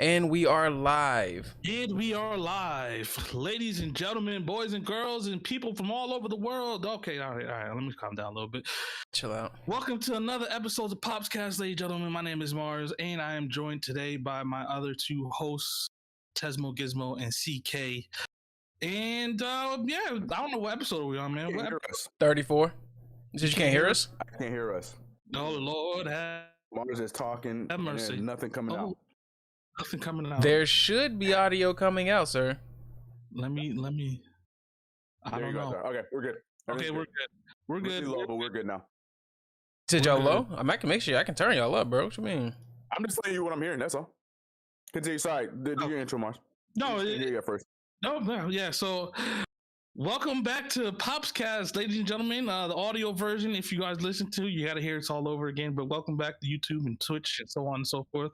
and we are live. And we are live, ladies and gentlemen, boys and girls, and people from all over the world. Okay, all right. Let me calm down a little bit. Chill out. Welcome to another episode of Popscast, ladies and gentlemen. My name is Mars, and I am joined today by my other two hosts, Tesmo, Gizmo, and CK. And I don't know what episode are we on, man. Can't hear us. 34. You can't hear us? I can't hear us. Oh Lord, Mars is talking. have mercy. And nothing coming out. Nothing coming out. There should be audio coming out, sir. Let me. I don't know. Okay, we're good. Okay, we're good. We're good. Low, but we're good now. Did y'all low? I can make sure I can turn y'all up, bro. What you mean? I'm just telling you what I'm hearing. That's all. Continue. Sorry. Do your intro, Mars. No, you got first. No, yeah. So, welcome back to Popscast, ladies and gentlemen. The audio version, if you guys listen to, you got to hear it's all over again. But welcome back to YouTube and Twitch and so on and so forth.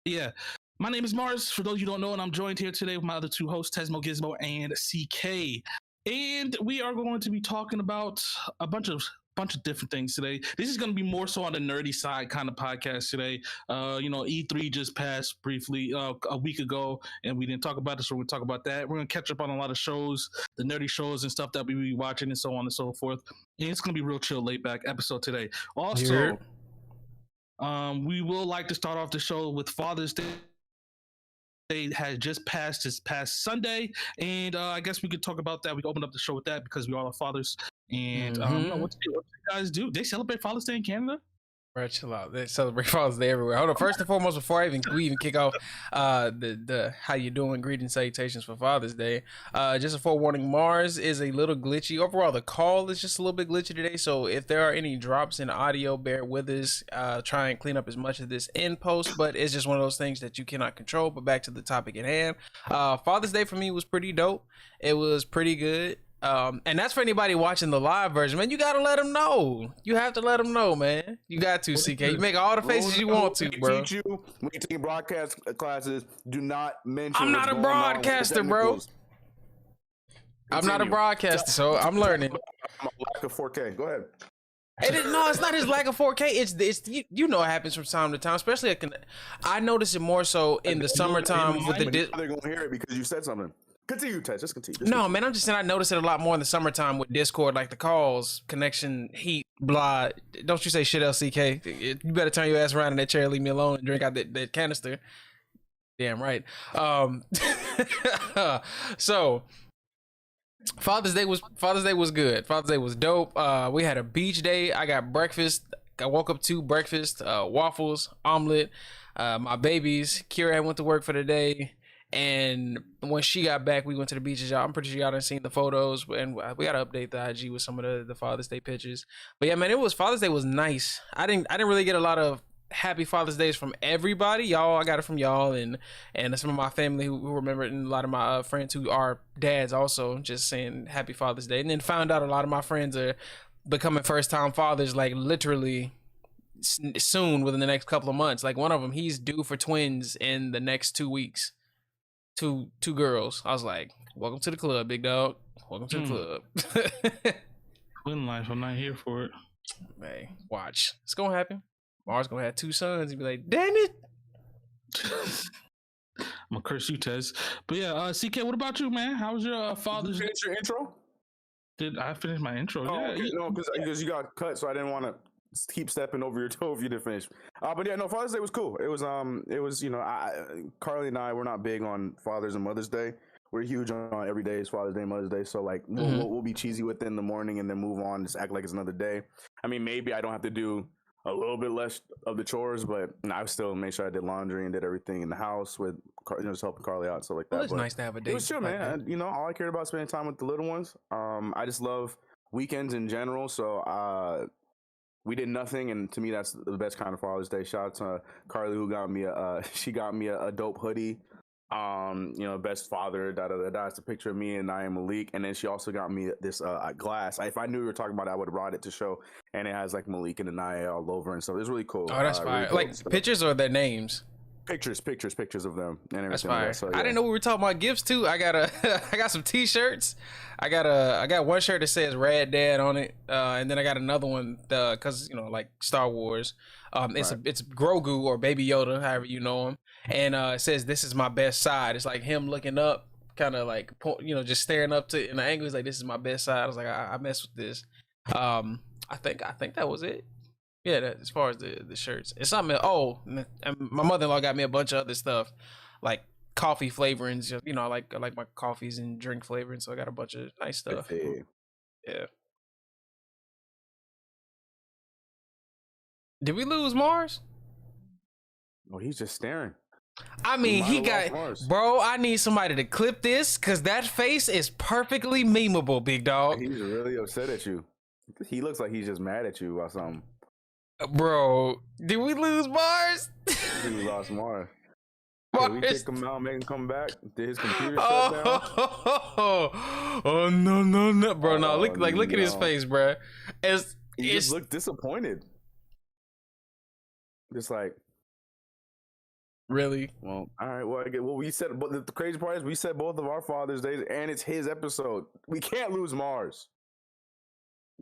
Yeah. My name is Mars. For those you don't know, and I'm joined here today with my other two hosts, Tesmo, Gizmo, and CK. And we are going to be talking about a bunch of different things today. This is going to be more so on the nerdy side kind of podcast today. E3 just passed briefly a week ago, and we didn't talk about it, so we're going to talk about that. We're going to catch up on a lot of shows, the nerdy shows and stuff that we be watching and so on and so forth. And it's going to be real chill, laid back episode today. Also, we will like to start off the show with Father's Day. They had just passed this past Sunday, and I guess we could talk about that. We can open up the show with that because we all are fathers. And what do you guys do? They celebrate Father's Day in Canada? Bro, chill out. They celebrate Father's Day everywhere. Hold on. First and foremost, before we even kick off the how you doing greeting salutations for Father's Day, just a forewarning, Mars is a little glitchy. Overall, the call is just a little bit glitchy today, so if there are any drops in audio, bear with us. Try and clean up as much of this in post, but it's just one of those things that you cannot control. But back to the topic at hand. Father's Day for me was pretty dope. It was pretty good. And that's for anybody watching the live version, man. You gotta let them know. You have to let them know, man. You got to, CK. You make all the faces you want to, bro. Teach you when you take broadcast classes. Do not mention. I'm not a broadcaster, bro. I'm not a broadcaster, so I'm learning. I'm a lack of 4K. Go ahead. It's not his lack of 4K. It's you know it happens from time to time, especially I notice it more so in the summertime with the. They're gonna hear it because you said something. Continue, Ted. Just continue. No, man, I'm just saying I notice it a lot more in the summertime with Discord, like the calls, connection, heat, blah. Don't you say shit else, CK. You better turn your ass around in that chair, leave me alone, and drink out that canister. Damn right. So Father's Day was good. Father's Day was dope. We had a beach day. I got breakfast. I woke up to breakfast, waffles, omelet. My babies, Kira went to work for the day. And when she got back, we went to the beaches. I'm pretty sure y'all done seen the photos, and we gotta update the IG with some of the Father's Day pictures. But yeah, man, Father's Day was nice. I didn't really get a lot of happy Father's Days from everybody. Y'all, I got it from y'all and some of my family who remember it, and a lot of my friends who are dads also just saying happy Father's Day. And then found out a lot of my friends are becoming first time fathers, like literally soon, within the next couple of months. Like one of them, he's due for twins in the next 2 weeks. Two girls. I was like, welcome to the club, big dog. Welcome to the club. Twin life. I'm not here for it. Hey, watch. It's gonna happen. Mars gonna have 2 sons and be like, damn it. I'm gonna curse you, Tez. But yeah, CK, what about you, man? How was your Father's Day? Did you finish your intro? Did I finish my intro? Oh, yeah. okay. No, because you got cut, so I didn't want to keep stepping over your toe if you didn't finish. But yeah, no, Father's Day was cool. It was Carly and I, we're not big on Father's and Mother's Day. We're huge on every day is Father's Day, Mother's Day. So like we'll be cheesy with it in the morning and then move on, just act like it's another day. I mean, maybe I don't have to do a little bit less of the chores, but I still made sure I did laundry and did everything in the house with just helping Carly out, stuff like that. Well, it's nice to have a day. It was chill, man. All I cared about spending time with the little ones. I just love weekends in general. So we did nothing, and to me, that's the best kind of Father's Day. Shout out to Carly, who got me a dope hoodie. Best father. That's a picture of me and I am Malik, and then she also got me this glass. If I knew you were talking about it, I would have brought it to show, and it has like Malik and Anaya all over and stuff. It's really cool. Oh, that's fine. Really cool. Like pictures or their names? pictures of them and everything. That's fire. Like that. So, yeah. I didn't know we were talking about gifts too. I got I got some T-shirts. I got one shirt that says Rad Dad on it, and then I got another one because like Star Wars. It's Grogu or Baby Yoda, however you know him, and it says "This is my best side." It's like him looking up, kind of like just staring up to in the angle. He's like, "This is my best side." I was like, I mess with this. I think that was it. Yeah, as far as the shirts, it's something. Oh, and my mother-in-law got me a bunch of other stuff, like coffee flavorings. I like my coffees and drink flavorings, so I got a bunch of nice stuff. Yeah. Did we lose Mars? Oh, he's just staring. I mean, bro. I need somebody to clip this because that face is perfectly memeable, big dog. He's really upset at you. He looks like he's just mad at you or something. Bro, did we lose Mars? We lost Mars. Did we kick him out, make him come back? Did his computer shut down? Oh no, bro! No, look at his face, bro. He just looked disappointed. Just like, really? Well, all right. Well, we said, but the crazy part is we said both of our Father's Days, and it's his episode. We can't lose Mars.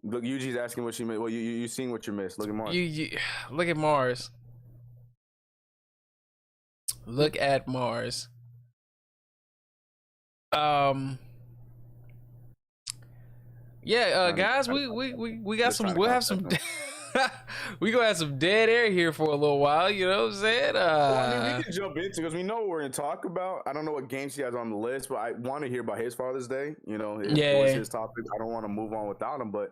Look, Yuji's asking what she missed. Well, you seeing what you missed. Look at Mars. Look at Mars. Look at Mars. Yeah, guys, we got some. We'll have some. We gonna have some dead air here for a little while. You know what I'm saying? We can jump into because we know what we're gonna talk about. I don't know what games he has on the list, but I want to hear about his Father's Day. What's his topic? I don't want to move on without him, but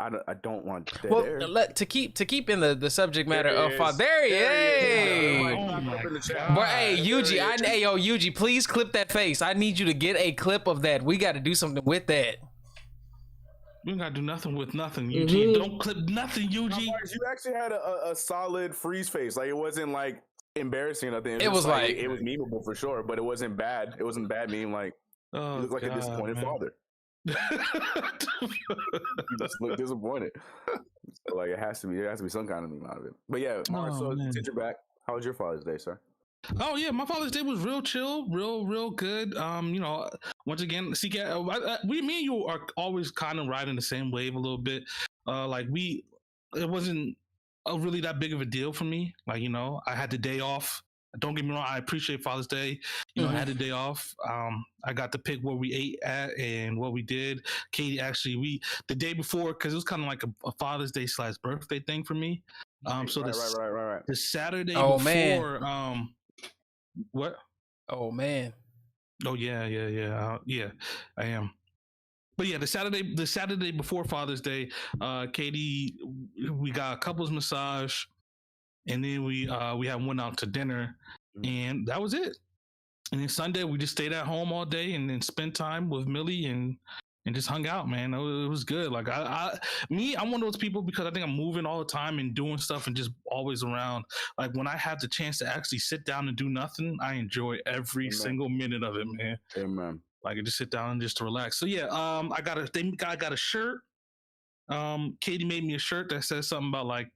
I don't want dead air. To keep in the subject matter of Father. There he is. But hey, Yuji, Yuji, please clip that face. I need you to get a clip of that. We got to do something with that. We gotta do nothing with nothing, Yuji. Don't clip nothing, Yuji. You actually had a solid freeze face. Like, it wasn't like embarrassing or nothing. It was like it was memeable for sure, but it wasn't bad. It wasn't bad meme. Like, you look like a disappointed father. You just look disappointed. So, like, there has to be some kind of meme out of it. But yeah, Mars, since you're back, how was your Father's Day, sir? Oh yeah, my Father's Day was real chill, real good. Once again, CK, me and you are always kind of riding the same wave a little bit. It wasn't really that big of a deal for me. Like, I had the day off. Don't get me wrong, I appreciate Father's Day. I had the day off. I got to pick where we ate at and what we did. Katie, actually, the day before, because it was kind of like a Father's Day / birthday thing for me. Right. The Saturday before. Man. What? Oh man. Oh yeah. I am. But yeah, the Saturday before Father's Day, Katie, we got a couples massage, and then we went out to dinner, and that was it. And then Sunday we just stayed at home all day and then spent time with Millie and just hung out, man. It was good. Like I'm one of those people, because I think I'm moving all the time and doing stuff and just always around. Like, when I have the chance to actually sit down and do nothing, I enjoy every single minute of it, man. Amen. Like, I just sit down and just to relax. So yeah, I got a shirt. Katie made me a shirt that says something about like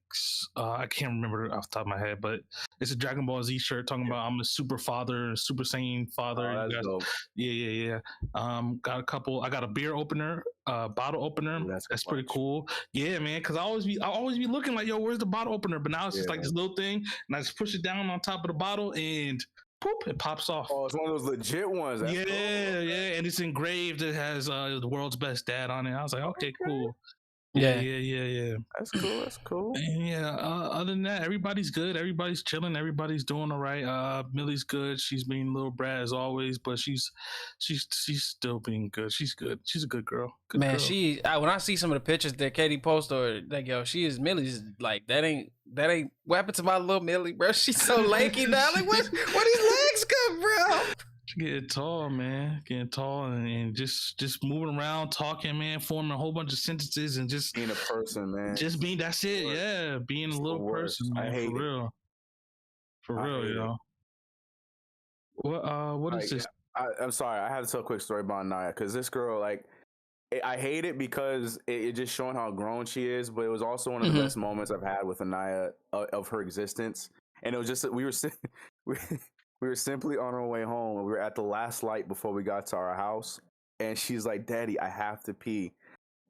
I can't remember off the top of my head, but it's a Dragon Ball Z shirt talking about I'm a super father, Super Saiyan father. Oh, that's dope. Yeah. Got a couple. I got a beer opener, bottle opener. That's pretty cool. Yeah, man. Because I always be looking like, yo, where's the bottle opener? But now it's just like this little thing, and I just push it down on top of the bottle, and poop, it pops off. Oh, it's one of those legit ones. That's cool. And it's engraved. It has the world's best dad on it. I was like, okay. Cool. Yeah. That's cool. And yeah, other than that, everybody's good. Everybody's chilling. Everybody's doing all right. Millie's good. She's being a little brat as always, but she's still being good. She's good. She's a good girl. Good man, girl. When I see some of the pictures that Katie posts, or like, yo, Millie's like, that ain't what happened to my little Millie, bro. She's so lanky now. Like, where these legs come from? Getting tall, man. Getting tall and just moving around, talking, man, forming a whole bunch of sentences and just being a person, man. Just being, that's it, yeah. Being a little person, man. I hate for real. For real, you know. What is this? I'm sorry, I have to tell a quick story about Naya, because this girl, like, I hate it because it just showing how grown she is, but it was also one of the best moments I've had with Anaya of her existence. and it was just we, we were simply on our way home, and we were at the last light before we got to our house, and she's like, "Daddy, I have to pee."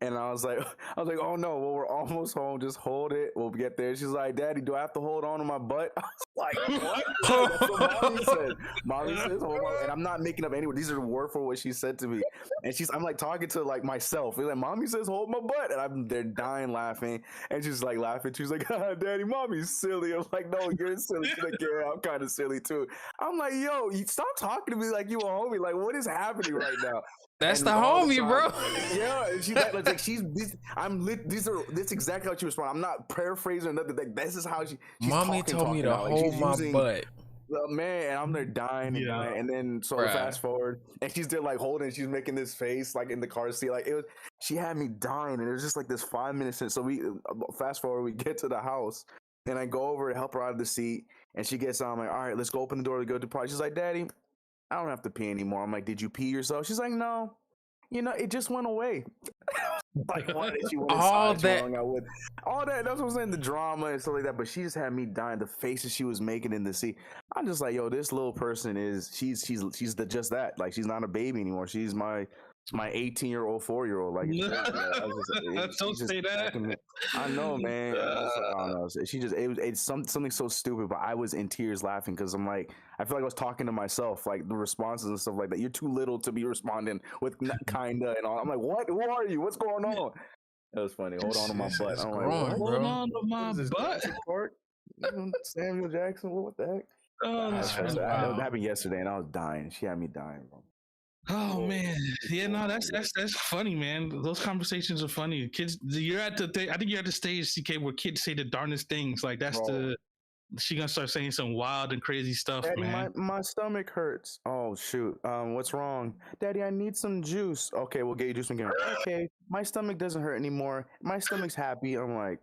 And I was like, "Oh no, well, we're almost home. Just hold it. We'll get there." She's like, "Daddy, do I have to hold on to my butt?" I was like, "What?" That's what Mommy said. Mommy says, "Hold on," and I'm not making up any. These are word for what she said to me. And I'm like talking to like myself. Like, Mommy says, "Hold my butt," and they're dying laughing. And she's like laughing. She's like, "Daddy, Mommy's silly." I'm like, "No, you're silly." She's like, "Yeah, I'm kind of silly too." I'm like, "Yo, you stop talking to me like you a homie. Like, what is happening right now?" That's And the all homie, time, bro. yeah, and she's like she's this. This exactly how she responded. I'm not paraphrasing or nothing. Like, this is how she's Mommy talking, told me to now. Like, hold she's my using, butt. man, and I'm there dying and dying. And then so Bruh. fast forward, and she's there like holding. She's making this face like in the car seat. Like, it was. She had me dying, and it was just like this 5 minutes. So we fast forward. We get to the house, and I go over to help her out of the seat, and she gets on. I'm like, "All right, let's go open the door to go to the party." She's like, "Daddy, I don't have to pee anymore." I'm like, "Did you pee yourself?" She's like, "No. It just went away." Like, what did she went All inside? that- Hung out with all that. That's what I'm saying. The drama and stuff like that. But she just had me dying. The faces she was making in the seat. I'm just like, yo, this little person she's just that. Like, she's not a baby anymore. She's my 18-year-old, 4-year-old. Like, Don't say that. I know, man. I don't know. She just it's something so stupid, but I was in tears laughing because I'm like, I feel like I was talking to myself, like the responses and stuff like that. You're too little to be responding with kinda and all. I'm like, what? Who are you? What's going on? That was funny. Hold on to my butt. I'm like, what? Hold on to my butt. Samuel Jackson. What the heck? Oh, that's funny. That happened yesterday, and I was dying. She had me dying, bro. Oh man, yeah, no, that's funny, man. Those conversations are funny. Kids, you're at the I think you're at the stage, CK, where kids say the darnest things. Like, that's she gonna start saying some wild and crazy stuff, Daddy, man. my stomach hurts. Oh shoot. What's wrong? Daddy, I need some juice. Okay, we'll get you juice again. Okay, my stomach doesn't hurt anymore. My stomach's happy. I'm like,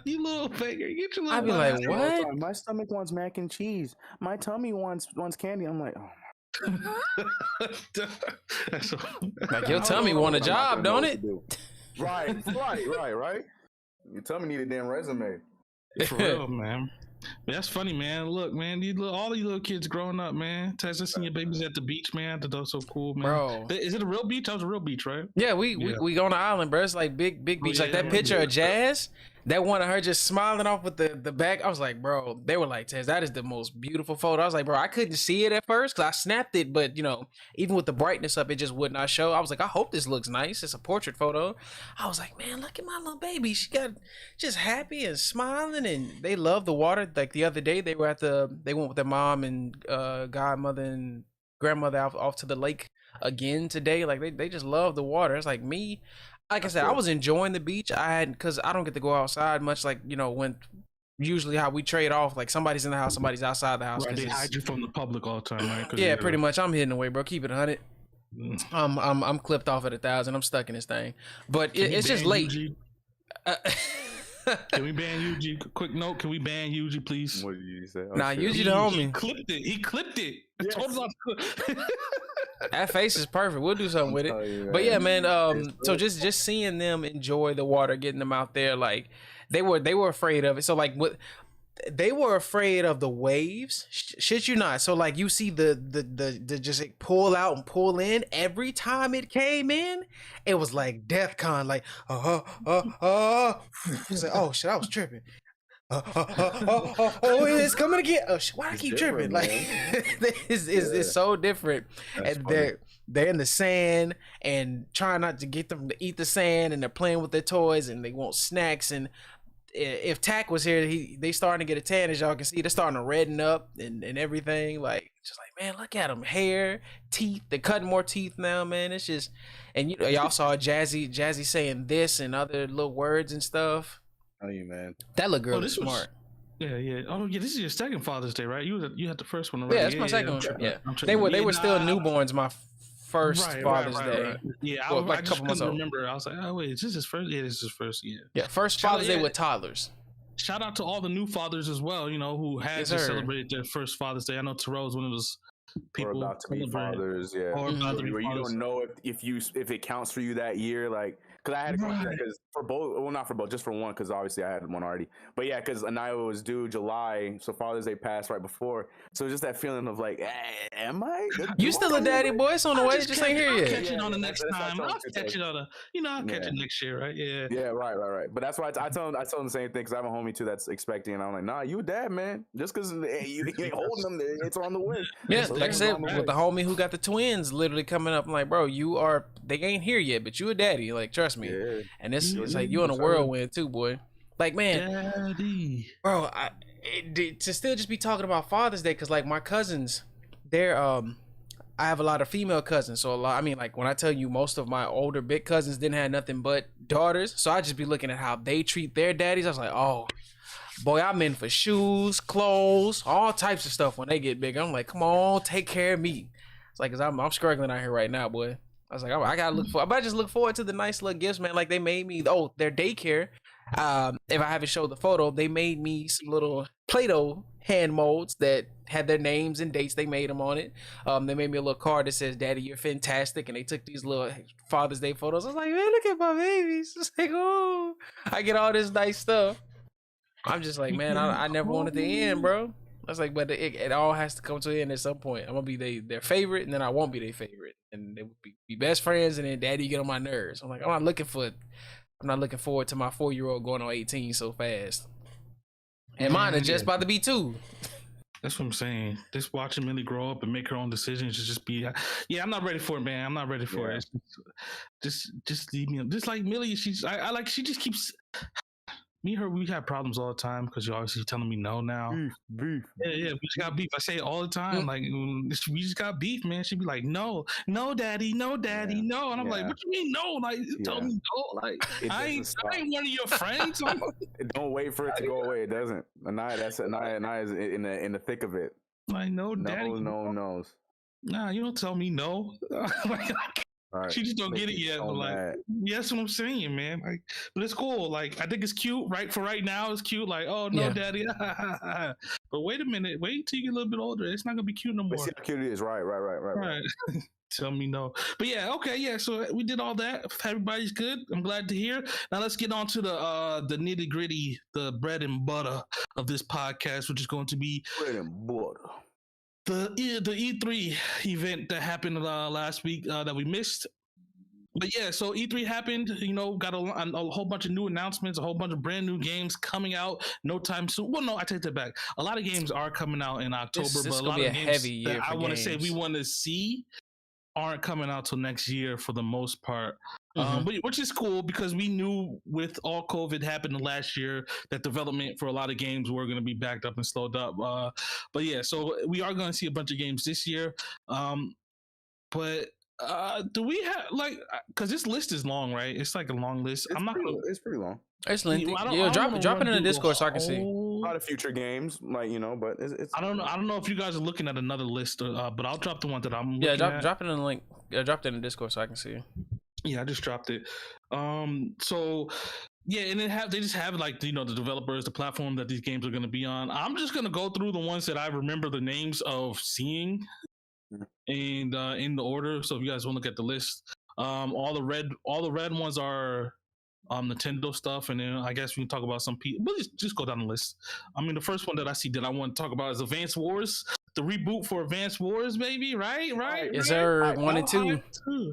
you little beggar, get your little. I'd be like, what? My stomach wants mac and cheese. My tummy wants candy. I'm like, oh. Like, your tummy want a job, don't it? Right. Your tummy need a damn resume. For real, man. But that's funny, man. Look, man, all these little kids growing up, man. Tess, I seen your babies at the beach, man. That was so cool, man. Bro, is it a real beach? That was a real beach, right? Yeah, we on the island, bro. It's like big beach. Like that picture of Jazz, that one of her just smiling off with the back. I was like, bro, they were like, Tess, that is the most beautiful photo. I was like, bro, I couldn't see it at first because I snapped it, but even with the brightness up, it just would not show. I was like, I hope this looks nice. It's a portrait photo. I was like, man, look at my little baby. She got just happy and smiling, and they love the water. Like the other day, they went with their mom and godmother and grandmother off to the lake again today. Like they just love the water. It's like me. Like I said, I was enjoying the beach. Because I don't get to go outside much. Like, when usually how we trade off, like somebody's in the house, somebody's outside the house. Right, they hide you from the public all the time, right? Yeah, pretty much. I'm hidden away, bro. Keep it 100. I'm clipped off at 1,000. I'm stuck in this thing. But it's just late. Can we ban UG? Quick note, can we ban UG, please? What did you say? Nah, UG the homie. He clipped it. Yes. That face is perfect. We'll do something with it. But yeah, man. So just seeing them enjoy the water, getting them out there, like they were afraid of it. So like they were afraid of the waves. Shit you not. So like you see the just like pull out and pull in every time it came in. It was like DEFCON. Like It's like, oh shit, I was tripping. It's coming again. Oh shit, why I keep tripping? Like it's so different. That's and funny. they're in the sand and trying not to get them to eat the sand, and they're playing with their toys and they want snacks. And if Tack was here, they starting to get a tan, as y'all can see. They're starting to redden up and everything. Like, just like, man, look at them, hair, teeth. They're cutting more teeth now, man. It's just, and y'all saw Jazzy saying this and other little words and stuff. Oh, you man, that little girl is smart. Yeah. Oh yeah, this is your second Father's Day, right? You had the first one already. Yeah, that's my second one. Yeah, they were still newborns. My first Father's Day. Right. Yeah, like I a couple months old. Remember, I was like, oh wait, is this his first? Yeah, this is his first. Yeah, first Father's Day with toddlers. Shout out to all the new fathers as well. Who had to celebrate their first Father's Day. I know Terrell was one of those people or about to be fathers. Yeah, or about to be where you fathers. don't know if it counts for you that year. Like, because I had to go through that Right. because for both, well, not for both, just for one, because obviously I had one already. But yeah, because Anaya was due July, so Father's Day passed right before. So just that feeling of like, am I? You still a daddy boy? It's on the I'll way. just Just catch ain't it. here I'll yet. catch it on the Yeah, next that's what I time. told I'll him catch today. it on a, I'll catch it next year, right? Yeah. Yeah, right. But that's why I tell him the same thing because I have a homie too that's expecting, and I'm like, nah, you a dad, man. Just because you ain't holding them, it's on the way. Yeah, So like I it's said, on the with way. the homie who got the twins literally coming up, I'm like, bro, they ain't here yet, but you a daddy. Like, trust me. Yeah. And it's Yeah, like you on a whirlwind too, boy. Like, man, Daddy. bro, to still just be talking about Father's Day, because like my cousins, they're I have a lot of female cousins, so I mean, like when I tell you, most of my older big cousins didn't have nothing but daughters, so I just be looking at how they treat their daddies. I was like, oh boy, I'm in for shoes, clothes, all types of stuff when they get big. I'm like, come on, take care of me. It's like, cause I'm struggling out here right now, boy. I was like, I gotta look for, but I just look forward to the nice little gifts, man. Like they made me, their daycare. If I haven't showed the photo, they made me some little Play-Doh hand molds that had their names and dates. They made them on it. They made me a little card that says, "Daddy, you're fantastic," and they took these little Father's Day photos. I was like, man, look at my babies. It's like, oh, I get all this nice stuff. I'm just like, man, I never wanted to end, bro. I was like, but it all has to come to an end at some point. I'm gonna be their favorite, and then I won't be their favorite, and they would be best friends, and then daddy get on my nerves. I'm like, I'm not looking forward to my 4-year-old going on 18 so fast. And mine are just about to be 2. That's what I'm saying. Just watching Millie grow up and make her own decisions to just be, I'm not ready for it, man. I'm not ready for it. Just leave me. Just like Millie, she just keeps. Me and her, we have problems all the time because you're obviously telling me no now. Beef. Yeah, we just got beef. I say it all the time. Like, we just got beef, man. She'd be like, no, daddy, no. And I'm like, what you mean no? Like, you told me no. Like, I ain't one of your friends. Don't wait for it to go away. It doesn't. Anaya is in the thick of it. Like, no, daddy. No. Nah, you don't tell me no. Right. She just don't get it yet. But like, that's what I'm saying, man. Like, but it's cool. Like, I think it's cute. Right now, it's cute. Like, oh no, daddy. But wait a minute. Wait till you get a little bit older. It's not gonna be cute no more. But see how cute it is. Right. Tell me no. But yeah, okay, yeah. So we did all that. Everybody's good. I'm glad to hear. Now let's get on to the nitty gritty, the bread and butter of this podcast, which is going to be bread and butter. The E3 event that happened last week that we missed. But yeah, so E3 happened, got a whole bunch of new announcements, a whole bunch of brand new games coming out no time soon. Well, no, I take that back. A lot of games are coming out in October, but a lot of games that I want to say we want to see aren't coming out till next year for the most part. Which is cool because we knew with all COVID happening last year that development for a lot of games were going to be backed up and slowed up. But yeah, so we are going to see a bunch of games this year. But do we have because this list is long, right? It's like a long list. It's pretty long. It's lengthy. Drop it in the Discord so I can see. A lot of future games, but it's. I don't know if you guys are looking at another list, but I'll drop the one that I'm. Looking at. Drop it in the link. Drop it in the Discord so I can see. Yeah, I just dropped it. So yeah, and they just have the developers, the platform that these games are going to be on. I'm just going to go through the ones that I remember the names of seeing, and in the order. So if you guys want to look at the list, all the red ones are Nintendo stuff, and then I guess we can talk about some people. But just go down the list. I mean, the first one that I see that I want to talk about is Advance Wars. The reboot for Advance Wars, baby. Right. Yes, sir. 1 and 2.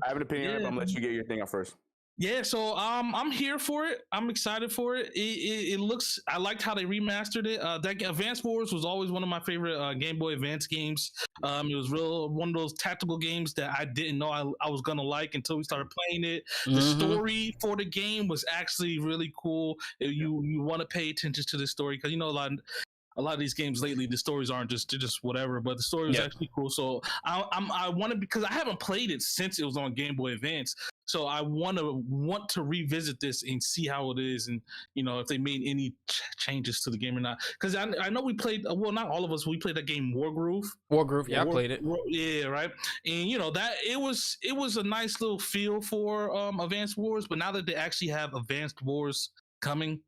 I have an opinion, but I'm gonna let you get your thing out first. Yeah, so I'm here for it. I'm excited for it. It looks. I liked how they remastered it. That Advance Wars was always one of my favorite Game Boy Advance games. It was one of those tactical games that I didn't know I was gonna like until we started playing it. The story for the game was actually really cool. You want to pay attention to the story because a lot of these games lately, the stories aren't just whatever, but the story was actually cool. So I want to, because I haven't played it since it was on Game Boy Advance. So I want to revisit this and see how it is, and if they made any changes to the game or not. Because I know we played, well, not all of us, we played that game Wargroove. Yeah, I played it. Yeah, right. And that it was a nice little feel for Advanced Wars, but now that they actually have Advanced Wars coming,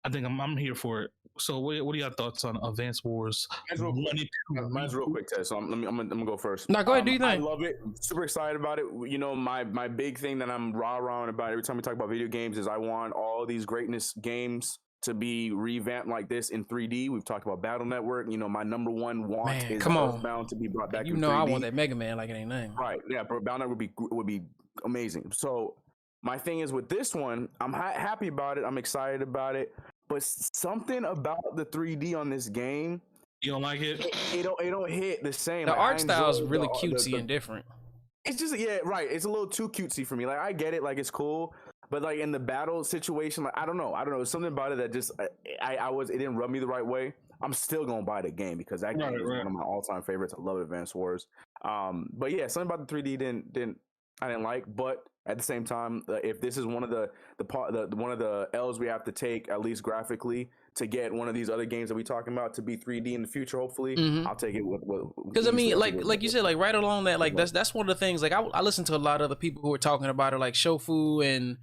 I think I'm here for it. So what are your thoughts on Advance Wars? Mine's real quick, Ted. So I'm gonna go first. No, go ahead. Do you I think? love it. Super excited about it. You know, my big thing that I'm rah-rahing about every time we talk about video games is I want all these greatness games to be revamped like this in 3D. We've talked about Battle Network. You know, my number one want is Earthbound to be brought back. You in know, 3D. I want that Mega Man like it ain't nothing. Right? Yeah, but Battle Network would be amazing. So my thing is with this one, I'm happy about it. I'm excited about it. But something about the 3D on this game, you don't like it? It don't hit the same. The like, art style is really cutesy and different. It's just right. It's a little too cutesy for me. Like I get it, like it's cool, but like in the battle situation, like I don't know. There's something about it that just it didn't rub me the right way. I'm still gonna buy the game because that game is one of my all-time favorites. I love Advance Wars. But yeah, something about the 3D I didn't like, but at the same time, if this is one of the one of the L's we have to take, at least graphically, to get one of these other games that we talking about to be 3D in the future, hopefully, I'll take it. Because I mean, like you said, like right along that, like that's one of the things. Like I listen to a lot of other people who are talking about it, like Shofu and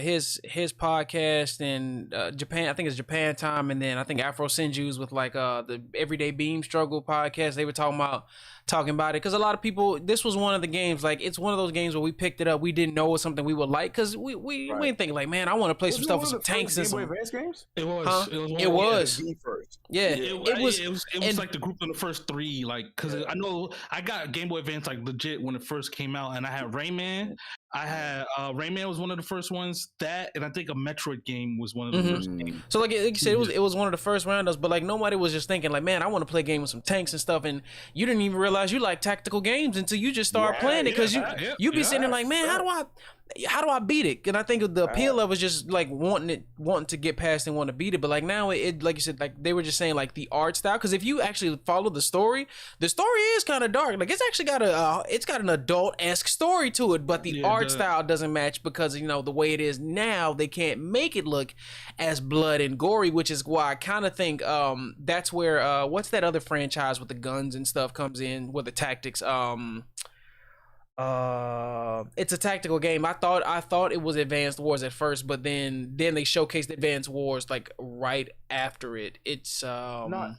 his podcast and Japan. I think it's Japan Time, and then I think Afro Senju's with like the Everyday Beam Struggle podcast. They were talking about it because a lot of people. This was one of the games. Like it's one of those games where we picked it up. We didn't know it was something we would like because we didn't think like, man, I want to play some stuff with some tanks and some. Games? It was. Huh? It was. Yeah, it was. It was like the group of the first three. Like because I know I got Game Boy Advance like legit when it first came out, and I had Rayman. I had Rayman was one of the first ones. That and I think a Metroid game was one of the first games. So like you said, it was one of the first rounders, but like nobody was just thinking like, man, I want to play a game with some tanks and stuff, and you didn't even realize you like tactical games until you just start playing it because you be sitting there like, man, how do I beat it? And I think the appeal of it was just like wanting to get past and want to beat it. But like now it like you said, like they were just saying like the art style, because if you actually follow the story is kind of dark. Like it's actually got an adult-esque story to it, but the art style doesn't match because you know the way it is now they can't make it look as blood and gory, which is why I kind of think that's where what's that other franchise with the guns and stuff comes in with the tactics. It's a tactical game. I thought it was Advanced Wars at first, but then they showcased Advanced Wars like right after it. It's not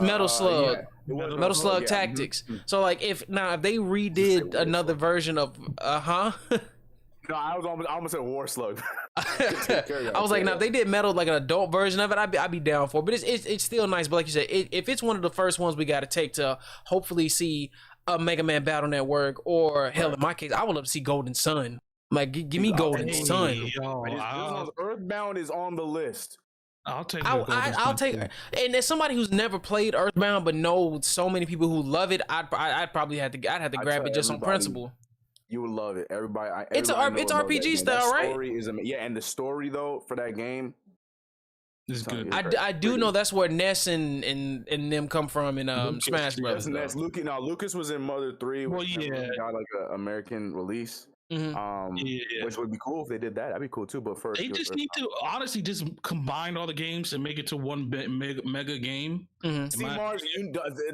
Metal Slug. Yeah. Metal Slug Tactics. So like if they redid another version of No, I almost said War Slug. I was like, now if they did Metal like an adult version of it, I'd be down for it. But it's still nice. But like you said, if it's one of the first ones we got to take to hopefully see a Mega Man Battle Network, or hell, in my case, I would love to see Golden Sun. Like, give me Golden Sun. Earthbound is on the list. I'll take. I'll take. And as somebody who's never played Earthbound but knows so many people who love it, I'd probably have to grab it just on principle. You would love it. Everybody it's RPG style, right? And the story though for that game. It's good. I do know that's where Ness and them come from in Smash Bros. Lucas was in Mother 3. Well, yeah, got like an American release. Which would be cool if they did that. That'd be cool too. But first, they just need to honestly just combine all the games and make it to one mega game. See, Mars,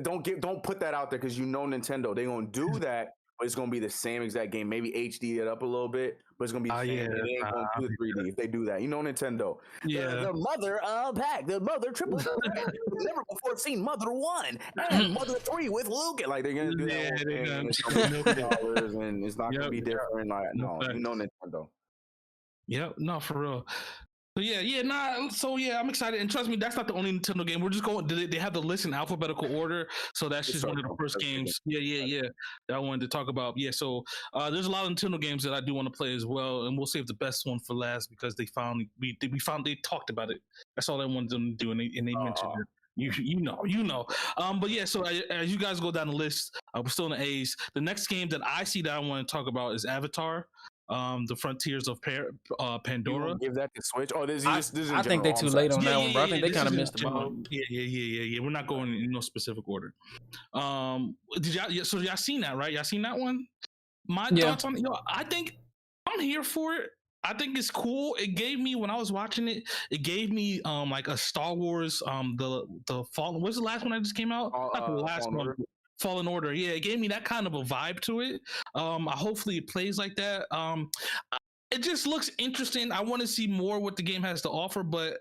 don't put that out there because you know Nintendo. They're gonna do that. But it's gonna be the same exact game, maybe HD it up a little bit, but it's gonna be the same. They ain't gonna do the 3D if they do that. You know Nintendo. The mother pack, the mother triple never before seen Mother 1 and Mother 3 with Luke. Like they're gonna do that and it's not gonna be different. Like no, you know Nintendo. Yep, no, for real. So I'm excited, and trust me, that's not the only Nintendo game. We're just going. They have the list in alphabetical order, so that's just one of the first games. That I wanted to talk about. So there's a lot of Nintendo games that I do want to play as well, and we'll save the best one for last because they talked about it. That's all I wanted them to do, and they mentioned it. You know. But yeah, so as you guys go down the list, we're still in the A's. The next game that I see that I want to talk about is Avatar. The Frontiers of Pandora. Give that to Switch. Oh, this is I think they're too late on that one, bro. I think they kind of missed the boat. Yeah. We're not going in no specific order. Did y'all seen that, right? Y'all seen that one? My thoughts on it, I think I'm here for it. I think it's cool. It gave me, when I was watching it, like a Star Wars, the Fallen. What's the last one that just came out? Not the last one. Fallen Order. Yeah, it gave me that kind of a vibe to it. Hopefully it plays like that. It just looks interesting. I want to see more what the game has to offer, but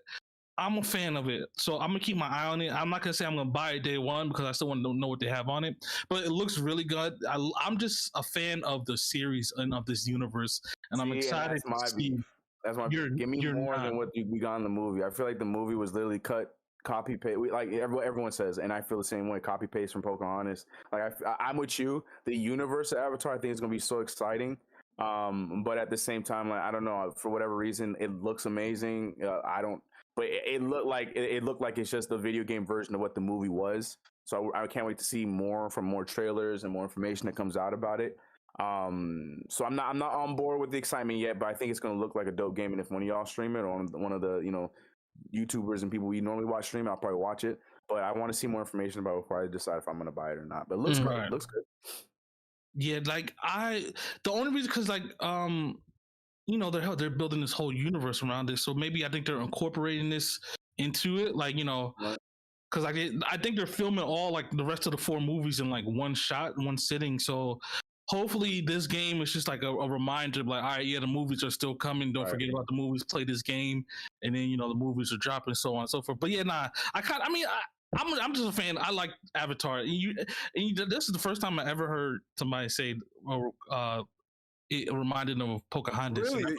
I'm a fan of it, so I'm gonna keep my eye on it. I'm not gonna say I'm gonna buy it day one because I still want to know what they have on it, but it looks really good. I'm just a fan of the series and of this universe, and I'm excited that's my to see. beef. That's my beef. Give me more not. than what we got in the movie. I feel like the movie was literally cut, copy paste. Like everyone says, and I feel the same way. Copy paste from Pocahontas. Like I'm with you. The universe of Avatar, I think, is gonna be so exciting. But at the same time, like I don't know, for whatever reason, it looks amazing. I don't. But it looked like it's just the video game version of what the movie was. So I can't wait to see more trailers and more information that comes out about it. So I'm not on board with the excitement yet, but I think it's gonna look like a dope game. And if one of y'all stream it, or one of the YouTubers and people we normally watch stream, I'll probably watch it. But I want to see more information about it before I decide if I'm gonna buy it or not. But it looks good. It looks good. Yeah, like the only reason because they're building this whole universe around this, so maybe I think they're incorporating this into it, like because I think they're filming all like the rest of the 4 movies in like one shot, one sitting. So hopefully this game is just like a reminder, like, all right, yeah, the movies are still coming. Don't forget about the movies. Play this game, and then the movies are dropping, so on and so forth. But yeah, I'm just a fan. I like Avatar. This is the first time I ever heard somebody say, it reminded them of Pocahontas. Really?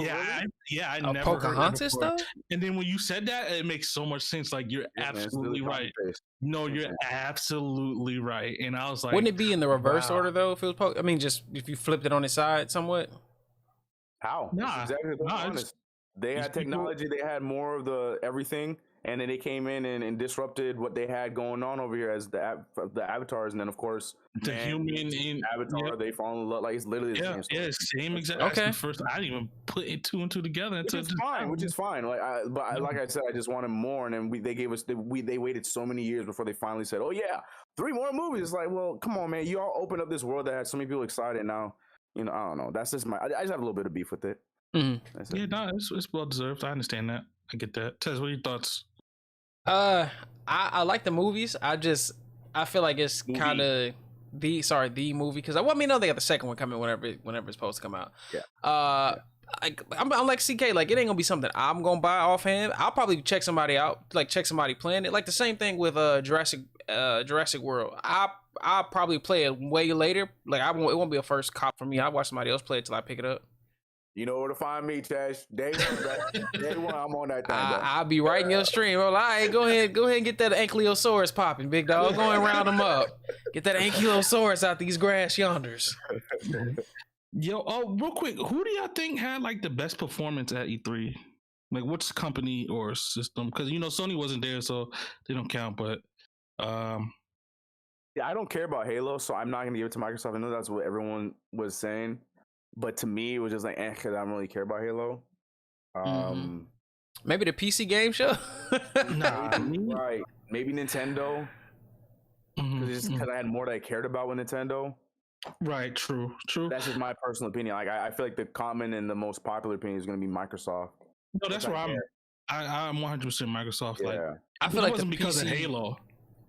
I never Pocahontas heard though. And then when you said that, it makes so much sense. Like you're absolutely right. No, you're absolutely right. And I was like, wouldn't it be in the reverse order though? If it was, just if you flipped it on its side somewhat. How? Nah, exactly they had technology. They had more of the everything. And then they came in and disrupted what they had going on over here as the avatars, and then of course the human in Avatar, they fall in love. Like it's literally the same story. Same exact. Okay. First, I didn't even put 2 and 2 together. Which is fine. Like, like I said, I just wanted more, and then they gave us. They waited so many years before they finally said, "Oh yeah, 3 more movies." It's like, well, come on, man. You all opened up this world that had so many people excited. Now, I don't know. That's just I just have a little bit of beef with it. Mm-hmm. Yeah, no, it's well deserved. I understand that. I get that. Tez, what are your thoughts? I like the movies. I feel like it's kind of the movie because I know they got the second one coming whenever it's supposed to come out. Yeah. I'm like CK. Like it ain't gonna be something I'm gonna buy offhand. I'll probably check somebody out, like check somebody playing it. Like the same thing with Jurassic World. I'll probably play it way later. Like it won't be a first cop for me. I'll watch somebody else play it till I pick it up. You know where to find me, Tash. Day one, I'm on that thing. I'll be right in your stream. All right, go ahead and get that ankylosaurus popping, big dog. Go and round them up. Get that ankylosaurus out these grass yonders. Yo, real quick, who do y'all think had like the best performance at E3? Like, which company or system? Because Sony wasn't there, so they don't count. But yeah, I don't care about Halo, so I'm not gonna give it to Microsoft. I know that's what everyone was saying. But to me, it was just like, because I don't really care about Halo. Maybe the PC game show? Nah, right. Maybe Nintendo. Because I had more that I cared about with Nintendo. Right, true. That's just my personal opinion. Like, I feel like the common and the most popular opinion is going to be Microsoft. No, that's where I'm 100% Microsoft. Yeah. Like, I feel like it wasn't because of Halo.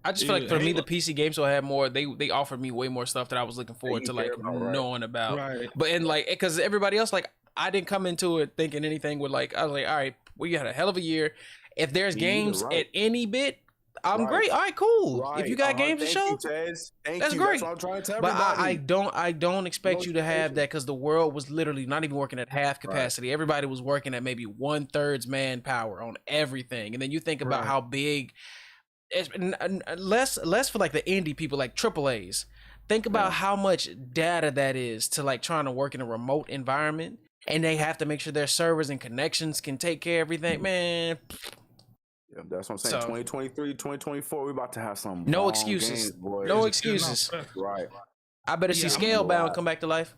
I just feel like for me, the PC game show had more. They offered me way more stuff that I was looking forward to, like knowing about. Right. But and like because everybody else, like I didn't come into it thinking anything would like. I was like, all right, we had a hell of a year. If there's games at any bit, I'm great. All right, cool. If you got games to show, that's great. That's what I'm trying to tell everybody. But I don't expect you to have that because the world was literally not even working at half capacity. Everybody was working at maybe 1/3 manpower on everything, and then you think about how big. It's less for like the indie people, like AAAs. Think about how much data that is to like trying to work in a remote environment, and they have to make sure their servers and connections can take care of everything. Man, yeah, that's what I'm saying. 2023, 2024, we about to have some no excuses. Games, boy. No excuses. Right. I better see Scalebound come back to life.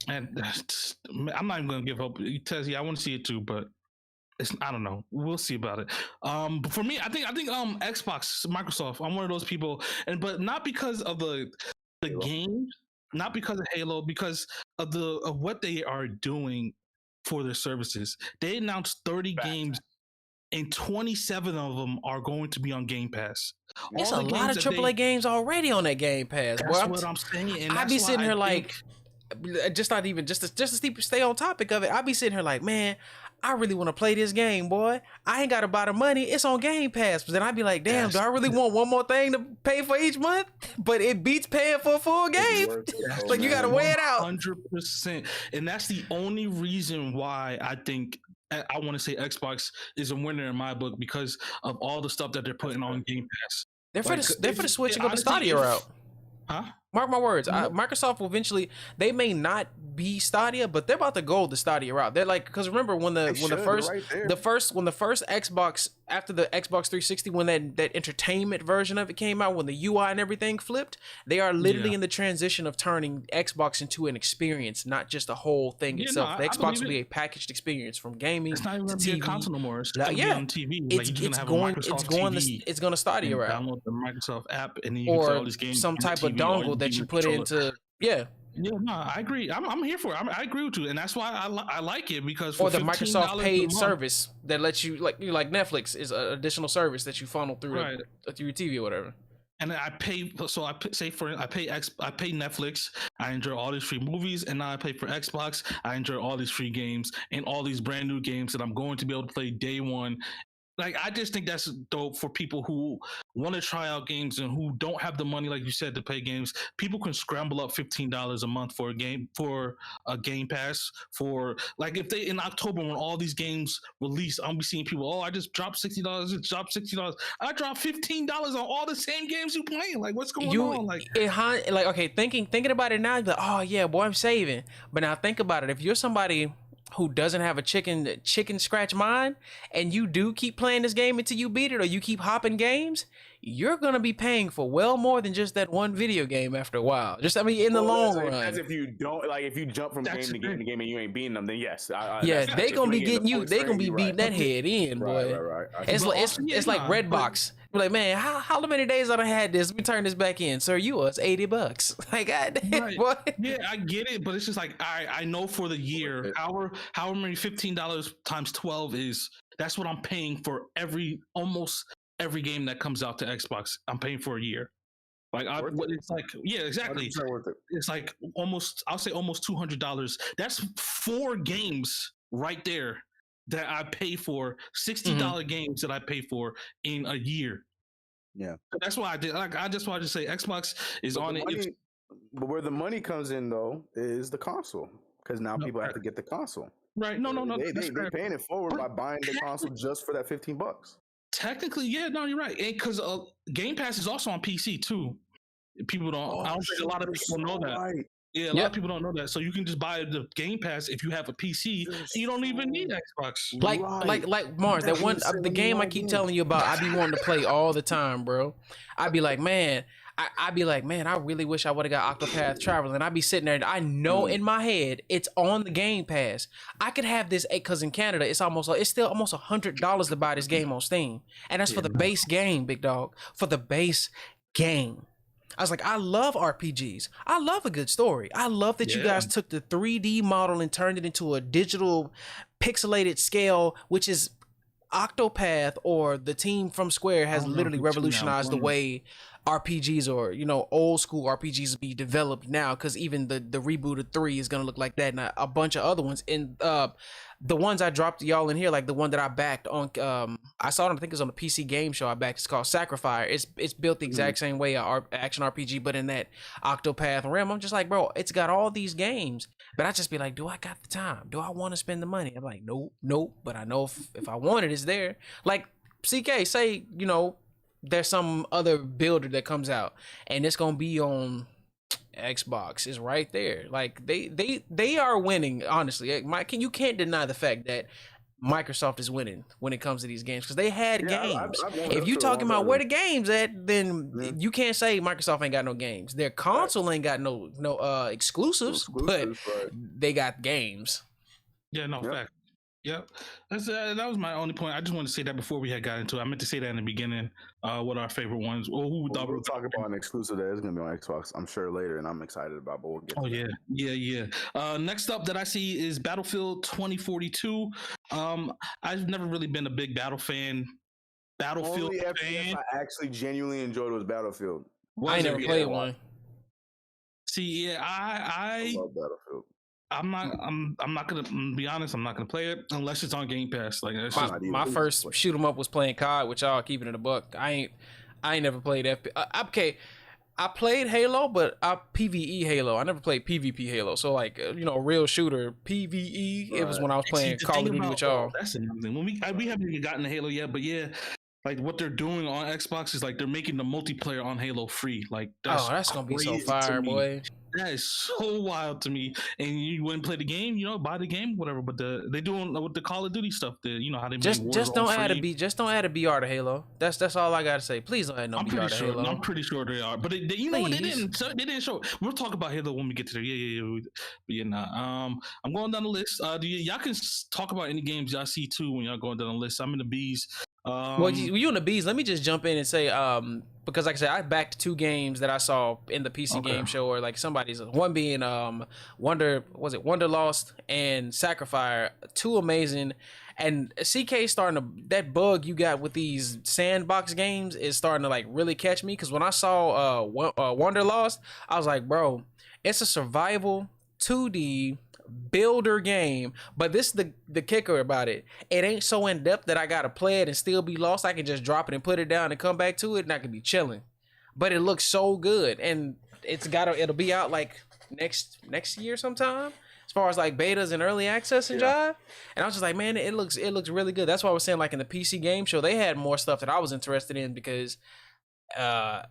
And I'm not even gonna give hope. I want to see it too, but. I don't know. We'll see about it. But for me, I think Xbox, Microsoft. I'm one of those people, but not because of the game, not because of Halo, because of what they are doing for their services. They announced 30 games, and 27 of them are going to be on Game Pass. There's a lot of AAA games already on that Game Pass. That's what I'm saying. And I be sitting here like. Just not even just to stay on topic of it. I'd be sitting here like, man, I really want to play this game, boy. I ain't got to buy the money. It's on Game Pass. But then I'd be like, damn, do I really want one more thing to pay for each month? But it beats paying for a full game. Like, you got to weigh it out. 100%. And that's the only reason why I think I want to say Xbox is a winner in my book, because of all the stuff that they're putting on Game Pass. They're for the switching of the Stadia route. Huh? Mark my words. Microsoft will eventually. They may not be Stadia, but they're about to go the Stadia route. They're like, because remember when the first Xbox, after the Xbox 360, when that entertainment version of it came out, when the UI and everything flipped, they are literally in the transition of turning Xbox into an experience, not just a whole thing itself. The Xbox will be a packaged experience from gaming. It's not even to TV. TV. A console no more. It's gonna be on TV. It's going to Stadia route. Download the Microsoft app and then you can play all these games. Some type of dongle that you put into. Yeah, no, I agree. I'm here for it. I agree with you, and that's why I like it, because for the Microsoft paid service that lets you like Netflix is an additional service that you funnel through through your TV or whatever. And I pay, so I pay Netflix. I enjoy all these free movies, and now I pay for Xbox. I enjoy all these free games and all these brand new games that I'm going to be able to play day one. Like, I just think that's dope for people who want to try out games and who don't have the money, like you said, to pay games. People can scramble up $15 a month for a Game Pass. For like, if they in October when all these games release, I'll be seeing people. I just dropped $60. Just dropped $60. I dropped $15 on all the same games you playing. Like, what's going on? Like, okay, thinking about it now, you're like, oh yeah, boy, I'm saving. But now think about it. If you're somebody who doesn't have a chicken scratch mind, and you do keep playing this game until you beat it, or you keep hopping games, you're gonna be paying for well more than just that one video game after a while. Just, I mean, in the long run. As if you don't, like, if you jump from game to game to game and you ain't beating them, then yes. They gonna be getting you. They gonna be beating that head in, boy. Right. It's like Redbox. You're like, man, how many days I done had this? Let me turn this back in, sir. You owe us $80. Like, goddamn, boy. Yeah, I get it, but it's just like I know for the year, however many $15 times 12 is. That's what I'm paying for almost every game that comes out to Xbox. I'm paying for a year. Like, it's like, yeah, exactly. It's like I'll say almost $200. That's 4 games right there that I pay for, $60 games that I pay for in a year. Yeah. So that's why I did. Like, I just wanted to say Xbox is on it. But where the money comes in, though, is the console, because now people have to get the console. Right? No. They're paying it forward by buying the console just for that $15. Technically, yeah, no, you're right. Because Game Pass is also on PC too. People don't. I don't think a lot of people know that. Right. Yeah, a lot of people don't know that. So you can just buy the Game Pass if you have a PC. And you don't even need Xbox. Like Mars, that one the game I keep telling you about. I be wanting to play all the time, bro. I'd be like, man. I really wish I would have got Octopath Traveler. And I'd be sitting there, and I know in my head it's on the Game Pass. I could have this, because in Canada it's still almost $100 to buy this game on Steam, and that's for the base game, big dog. For the base game. I was like, I love RPGs. I love a good story. I love that you guys took the 3D model and turned it into a digital pixelated scale, which is Octopath, or the team from Square, has literally revolutionized the way RPGs, or old school RPGs, be developed now, because even the reboot of 3 is gonna look like that, and a bunch of other ones. And the ones I dropped y'all in here, like the one that I backed on, I saw it, I think it was on the PC game show I backed. It's called Sacrifice. It's built the exact same way, action RPG, but in that Octopath realm. I'm just like, bro, it's got all these games, but I just be like, do I got the time? Do I want to spend the money? I'm like, nope. But I know if I want it, it's there. Like CK, say there's some other builder that comes out and it's gonna be on Xbox, is right there. Like, they are winning, honestly. Mike, you can't deny the fact that Microsoft is winning when it comes to these games, because they had games. If you talking about where the games at, then you can't say Microsoft ain't got no games. Their console ain't got no exclusives, but they got games. Yeah, no, fact. Yep, that was my only point. I just wanted to say that before we had got into it. I meant to say that in the beginning. What our favorite ones, or who we thought we'll talk about an exclusive that is going to be on Xbox, I'm sure, later, and I'm excited about. But we'll get. Oh yeah. Next up that I see is Battlefield 2042. I've never really been a big Battlefield Only fan. FPS I actually genuinely enjoyed was Battlefield. I ain't never played one. See, yeah, I love Battlefield. I'm not gonna be honest. I'm not gonna play it unless it's on Game Pass. Like that's just My first shoot 'em up was playing COD, which y'all keeping it a buck. I ain't never played FP. Okay, I played Halo, but I PVE Halo. I never played PvP Halo. So like a real shooter PVE. It was when I was playing Call of Duty with y'all. That's another thing. When we haven't even gotten to Halo yet, but yeah, like what they're doing on Xbox is like they're making the multiplayer on Halo free. Like that's gonna be so fire, boy. That is so wild to me. And you wouldn't play the game, buy the game, whatever. But they doing with the Call of Duty stuff. How they just don't add a BR to Halo. That's all I gotta say. Please don't add no BR to Halo. I'm pretty sure they are, but they didn't show. We'll talk about Halo when we get to there. Yeah. I'm going down the list. Y'all can talk about any games y'all see too when y'all going down the list. I'm in the B's. Well, you in the B's. Let me just jump in and say, because like I said, I backed 2 games that I saw in the PC game show, or like somebody's one being Wonderlost and Sacrifier, 2 amazing. And CK starting to, that bug you got with these sandbox games is starting to like really catch me. Because when I saw Wonderlost, I was like, bro, it's a survival 2D builder game, but this is the kicker about it. It ain't so in depth that I gotta play it and still be lost. I can just drop it and put it down and come back to it, and I can be chilling. But it looks so good, and it'll be out like next year sometime, as far as like betas and early access and jive. And I was just like, man, it looks really good. That's why I was saying, like, in the PC game show, they had more stuff that I was interested in, because they're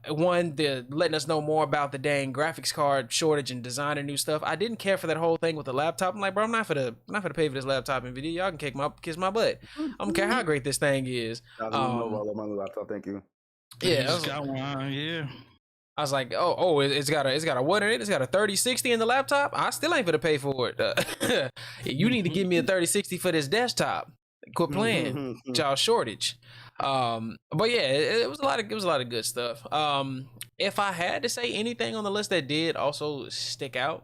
letting us know more about the dang graphics card shortage and designing new stuff. I didn't care for that whole thing with the laptop. I'm like, bro, I'm not gonna pay for this laptop and video. Y'all can kiss my butt. I don't care how great this thing is. I love my new laptop. Thank you. Yeah, I was like, it's got a what in it? It's got a 3060 in the laptop. I still ain't gonna pay for it. You need to give me a 3060 for this desktop. Quit playing. Y'all shortage. But yeah, it was a lot of good stuff. If I had to say anything on the list that did also stick out,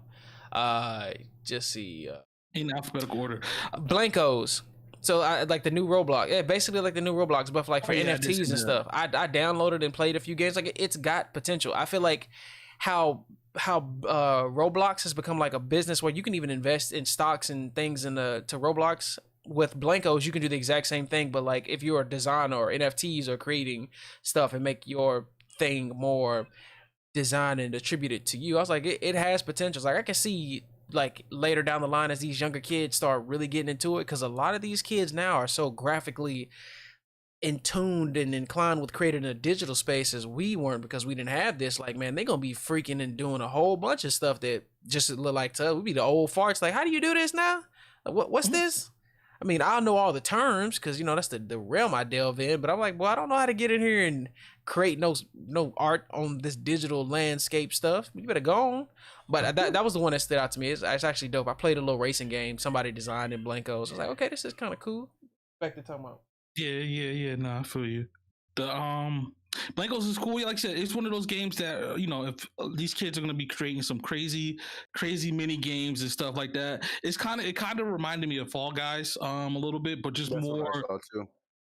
just see in alphabetical order, Blankos. So I like the new Roblox. Yeah, basically like the new Roblox, but like for NFTs and stuff. I downloaded and played a few games. Like, it's got potential. I feel like how Roblox has become like a business where you can even invest in stocks and things to Roblox. With Blankos, you can do the exact same thing, but like if you're a designer or NFTs or creating stuff and make your thing more designed and attributed to you, I was like, it has potential. Like, I can see like later down the line as these younger kids start really getting into it, because a lot of these kids now are so graphically in tuned and inclined with creating a digital space as we weren't, because we didn't have this. Like, man, they're gonna be freaking and doing a whole bunch of stuff that just look like to us. We be the old farts. Like, how do you do this now? What's this? I mean, I know all the terms because, that's the realm I delve in, but I'm like, well, I don't know how to get in here and create no art on this digital landscape stuff. You better go on. But that was the one that stood out to me. It's actually dope. I played a little racing game. Somebody designed in Blankos. I was like, okay, this is kind of cool. Back to talking about. Yeah. Nah, I feel you. The Blankos is cool. Like I said, it's one of those games that if these kids are going to be creating some crazy mini games and stuff like that, it kind of reminded me of Fall Guys a little bit, but just more.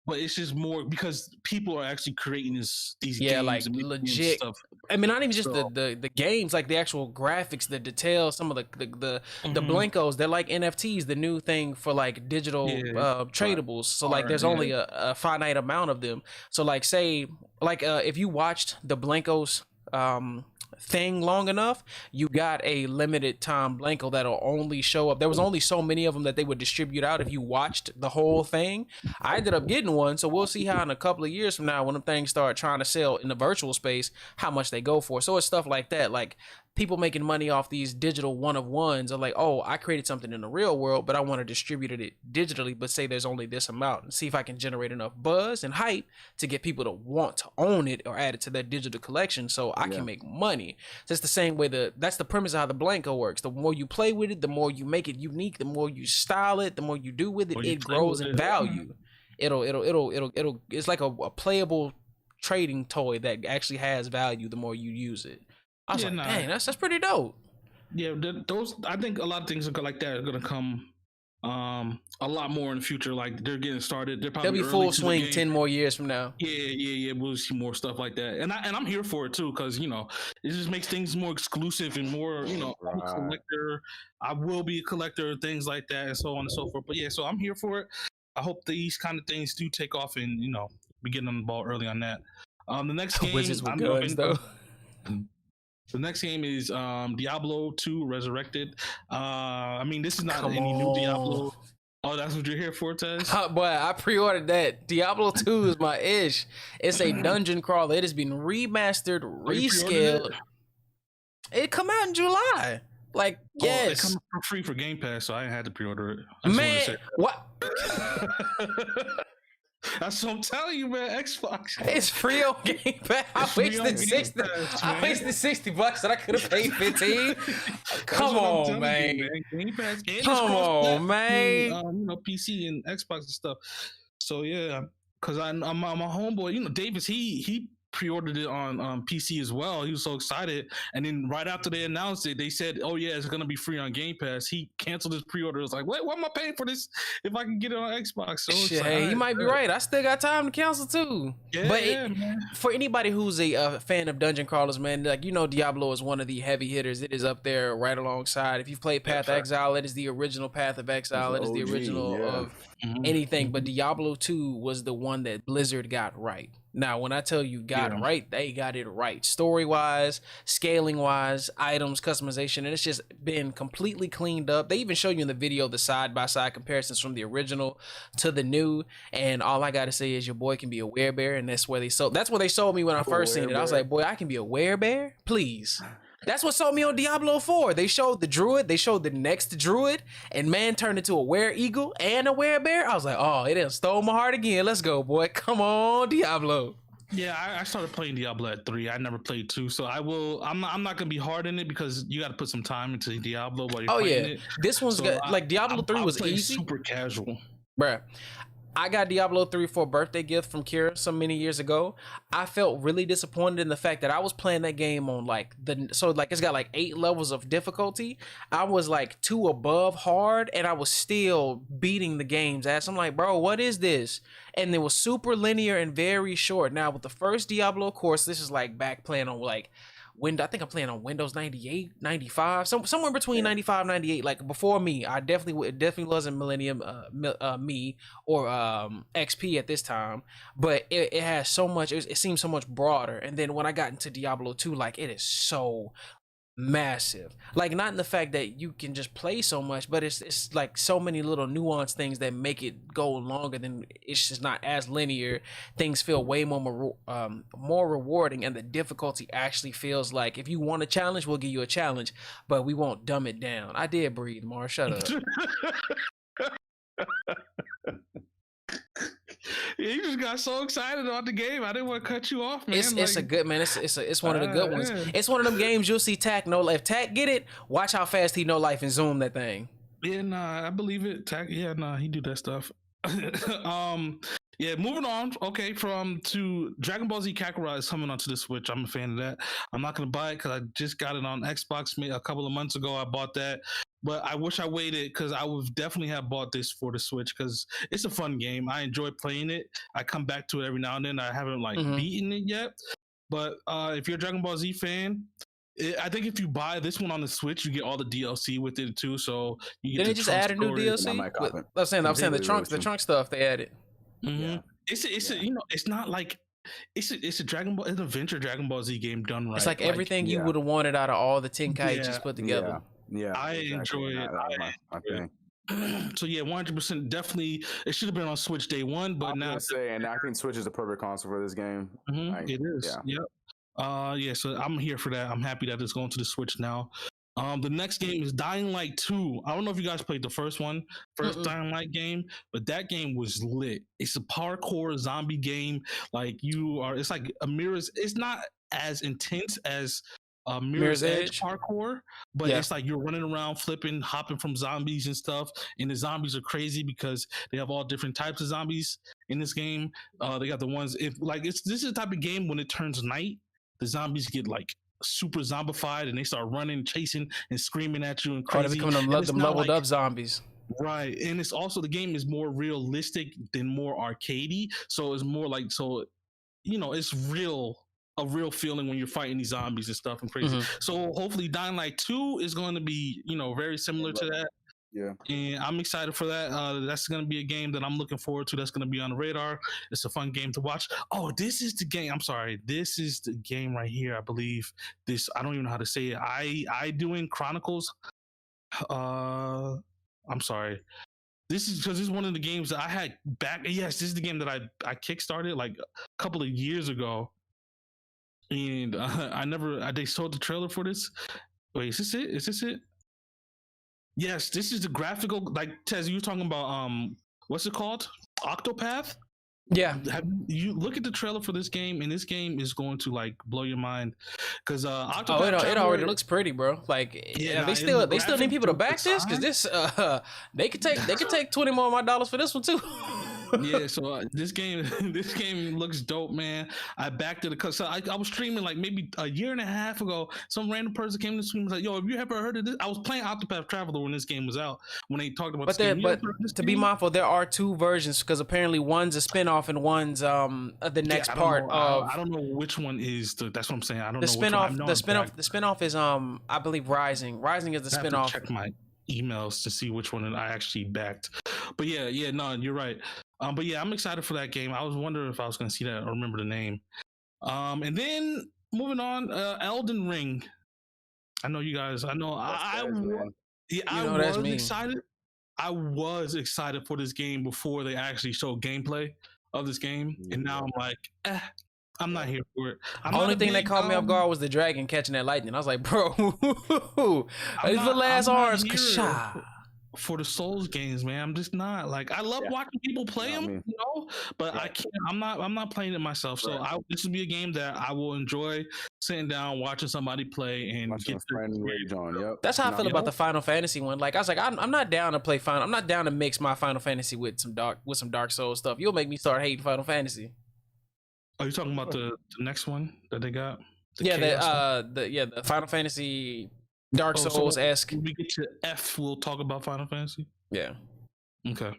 But it's just more because people are actually creating these games, like legit stuff. I mean, not even just the games, like the actual graphics, the details, some of the Blankos. They're like NFTs, the new thing for like digital tradables. So like, there's only a finite amount of them. So like, say like if you watched the Blankos thing long enough, you got a limited time Blanko that'll only show up. There was only so many of them that they would distribute out if you watched the whole thing. I ended up getting one, so we'll see how in a couple of years from now, when them things start trying to sell in the virtual space, how much they go for. So it's stuff like that, like people making money off these digital one-of-ones are like, oh, I created something in the real world, but I want to distribute it digitally, but say there's only this amount, and see if I can generate enough buzz and hype to get people to want to own it or add it to their digital collection so I can make money. So it's the same way that's the premise of how the Blanko works. The more you play with it, the more you make it unique, the more you style it, the more you do with it, it grows in value. It'll it's like a playable trading toy that actually has value the more you use it. I was dang, that's pretty dope. Yeah, those, I think a lot of things like that are gonna come a lot more in the future. Like they're getting started. They're They'll probably be early full to the swing game. 10 more years from now. Yeah. We'll see more stuff like that, and I'm here for it too, because it just makes things more exclusive and more. I'm a collector. I will be a collector, things like that, and so on and so forth. But yeah, so I'm here for it. I hope these kind of things do take off, and we get on the ball early on that. The next game, Wizards with guns, though. The next game is Diablo 2 Resurrected. I mean, this is not any new Diablo. Oh, that's what you're here for, Tez? Boy, I pre-ordered that. Diablo 2 is my ish. It's a dungeon crawler. It has been remastered, rescaled. It come out in July. Like, yes. It comes for free for Game Pass, so I had to pre-order it. Man, what? That's what I'm telling you, man. Xbox. It's free on Game Pass. I wasted $60 and I could have paid 15. Come on, man. Game Pass. Come on, man. PC and Xbox and stuff. So yeah, because I'm a homeboy. Davis, he pre-ordered it on PC as well. He was so excited, and then right after they announced it, they said, "Oh yeah, it's gonna be free on Game Pass." He canceled his pre-order. It was like, "Wait, why am I paying for this if I can get it on Xbox?" So shit, hey, you might be right. I still got time to cancel too. Yeah, but man. For anybody who's a fan of dungeon crawlers, man, like Diablo is one of the heavy hitters. It is up there right alongside. If you've played Path of Exile, it is the original Path of Exile. It is the original of anything. But Diablo 2 was the one that Blizzard got right. Now, when I tell you got right, they got it right. Story-wise, scaling-wise, items, customization, and it's just been completely cleaned up. They even show you in the video the side-by-side comparisons from the original to the new, and all I gotta say is your boy can be a werebear, and that's where they sold me when I first seen it. I was like, boy, I can be a werebear? Please. That's what sold me on Diablo 4. They showed the druid, they showed the next druid, and man turned into a were-eagle and a were-bear. I was like, oh, it done stole my heart again. Let's go, boy. Come on, Diablo. Yeah, I started playing Diablo at 3. I never played 2, so I'm not gonna be hard in it because you got to put some time into Diablo while you're playing it. This one's good. Like Diablo 3 was easy, super casual, bruh. I got Diablo 3 for a birthday gift from Kira so many years ago. I felt really disappointed in the fact that I was playing that game on it's got 8 levels of difficulty. I was 2 above hard and I was still beating the game's ass. I'm like, bro, what is this? And it was super linear and very short. Now with the first Diablo, of course, this is back playing on I think I'm playing on Windows 98, 95, somewhere between 95, 98. Before me, it definitely wasn't Millennium, me or XP at this time. But it has so much. It seems so much broader. And then when I got into Diablo 2, it is so massive. Not in the fact that you can just play so much, but it's so many little nuanced things that make it go longer. Than it's just not as linear. Things feel way more rewarding, and the difficulty actually feels like if you want a challenge, we'll give you a challenge, but we won't dumb it down. I did breathe, Mars. Shut up. You just got so excited about the game. I didn't want to cut you off, man. It's a good man. It's one of the good ones. It's one of them games you'll see Tak no life. Tak get it. Watch how fast he no life and zoom that thing. Yeah, nah, I believe it. Tak, yeah, nah, he do that stuff. Yeah, moving on. Okay, to Dragon Ball Z Kakarot is coming onto the Switch. I'm a fan of that. I'm not gonna buy it because I just got it on Xbox a couple of months ago. I bought that, but I wish I waited because I would definitely have bought this for the Switch because it's a fun game. I enjoy playing it. I come back to it every now and then. I haven't beaten it yet, but if you're a Dragon Ball Z fan, I think if you buy this one on the Switch, you get all the DLC with it too. So you get. Did they just add a new DLC? I'm saying the trunk stuff they added. Mm-hmm. Yeah. It's not like it's a Dragon Ball, it's an adventure Dragon Ball Z game done right. It's like everything you would have wanted out of all the Tenkaichis put together. Yeah, I enjoy it. So yeah, 100% definitely. It should have been on Switch day one, but now and I think Switch is the perfect console for this game. Mm-hmm, it is. Yeah. So I'm here for that. I'm happy that it's going to the Switch now. The next game is Dying Light 2. I don't know if you guys played the first Dying Light game, but that game was lit. It's a parkour zombie game. It's like a Mirror's. It's not as intense as Mirror's Edge parkour, but it's like you're running around, flipping, hopping from zombies and stuff. And the zombies are crazy because they have all different types of zombies in this game. They got the ones this is the type of game when it turns night, the zombies get super zombified and they start running, chasing, and screaming at you and crazy. They're becoming them leveled up zombies. Right, and it's also the game is more realistic than more arcadey, so it's more like it's a real feeling when you're fighting these zombies and stuff and crazy. Mhm. So hopefully, Dying Light 2 is going to be very similar to that. Yeah. And I'm excited for that. That's going to be a game that I'm looking forward to. That's going to be on the radar. It's a fun game to watch. Oh, this is the game. I'm sorry. This is the game right here. I believe this. I don't even know how to say it. I doing Chronicles. I'm sorry. This is because this is one of the games that I had back. Yes, this is the game that I kickstarted like a couple of years ago, and I never. They sold the trailer for this. Wait, is this it? Is this it? Yes, this is the graphical. Like Tez, you were talking about what's it called? Octopath. Yeah. You look at the trailer for this game, and this game is going to like blow your mind because Octopath. Oh, it Traveler, already looks pretty, bro. Like, yeah, they still need people to back this because this they could take 20 more of my dollars for this one too. Yeah, so this game looks dope, man. I backed it because I was streaming like maybe a year and a half ago. Some random person came to stream and was like, "Yo, have you ever heard of this?" I was playing Octopath Traveler when this game was out. When they talked about But this game. but to be mindful, there are two versions because apparently one's a spinoff and one's the next part of. I don't know which one is that's what I'm saying. I don't know. The spinoff is I believe Rising. Rising is the spinoff. Check my emails to see which one I actually backed. But yeah, no, you're right. But yeah, I'm excited for that game. I was wondering if I was going to see that or remember the name. And then moving on, Elden Ring. I know you guys. I know I was excited. I was excited for this game before they actually showed gameplay of this game, and now I'm like, I'm not here for it. Only thing that caught me off guard was the dragon catching that lightning. I was like, bro, his little ass arms. For the Souls games, man, I'm just not like. I love watching people play them, but I can't. I'm not playing it myself. So this will be a game that I will enjoy sitting down watching somebody play and get rage on. Yep. That's how I feel about the Final Fantasy one. Like I was like, I'm not down to play Final. I'm not down to mix my Final Fantasy with some Dark Souls stuff. You'll make me start hating Final Fantasy. Are you talking about the next one that they got? The Final Fantasy. Dark Souls-esque. When we get to F, we'll talk about Final Fantasy. Yeah. Okay.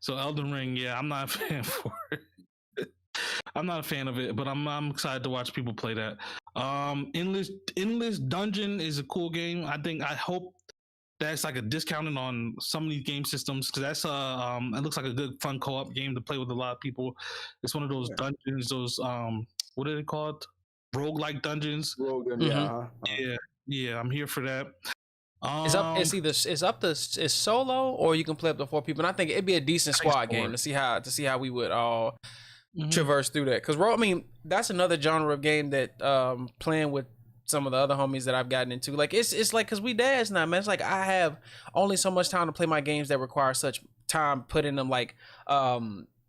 So Elden Ring, yeah, I'm not a fan for it. I'm not a fan of it, but I'm excited to watch people play that. Endless Dungeon is a cool game. I hope that's like a discounted on some of these game systems because that's it looks like a good fun co-op game to play with a lot of people. It's one of those dungeons, those what are they called? Roguelike dungeons. Yeah, I'm here for that. It's solo or you can play up to 4 people. And I think it'd be a decent squad game to see how we would all traverse through that. Because that's another genre of game that playing with some of the other homies that I've gotten into. Like it's like because we dads now, man. It's like I have only so much time to play my games that require such time put in them. Like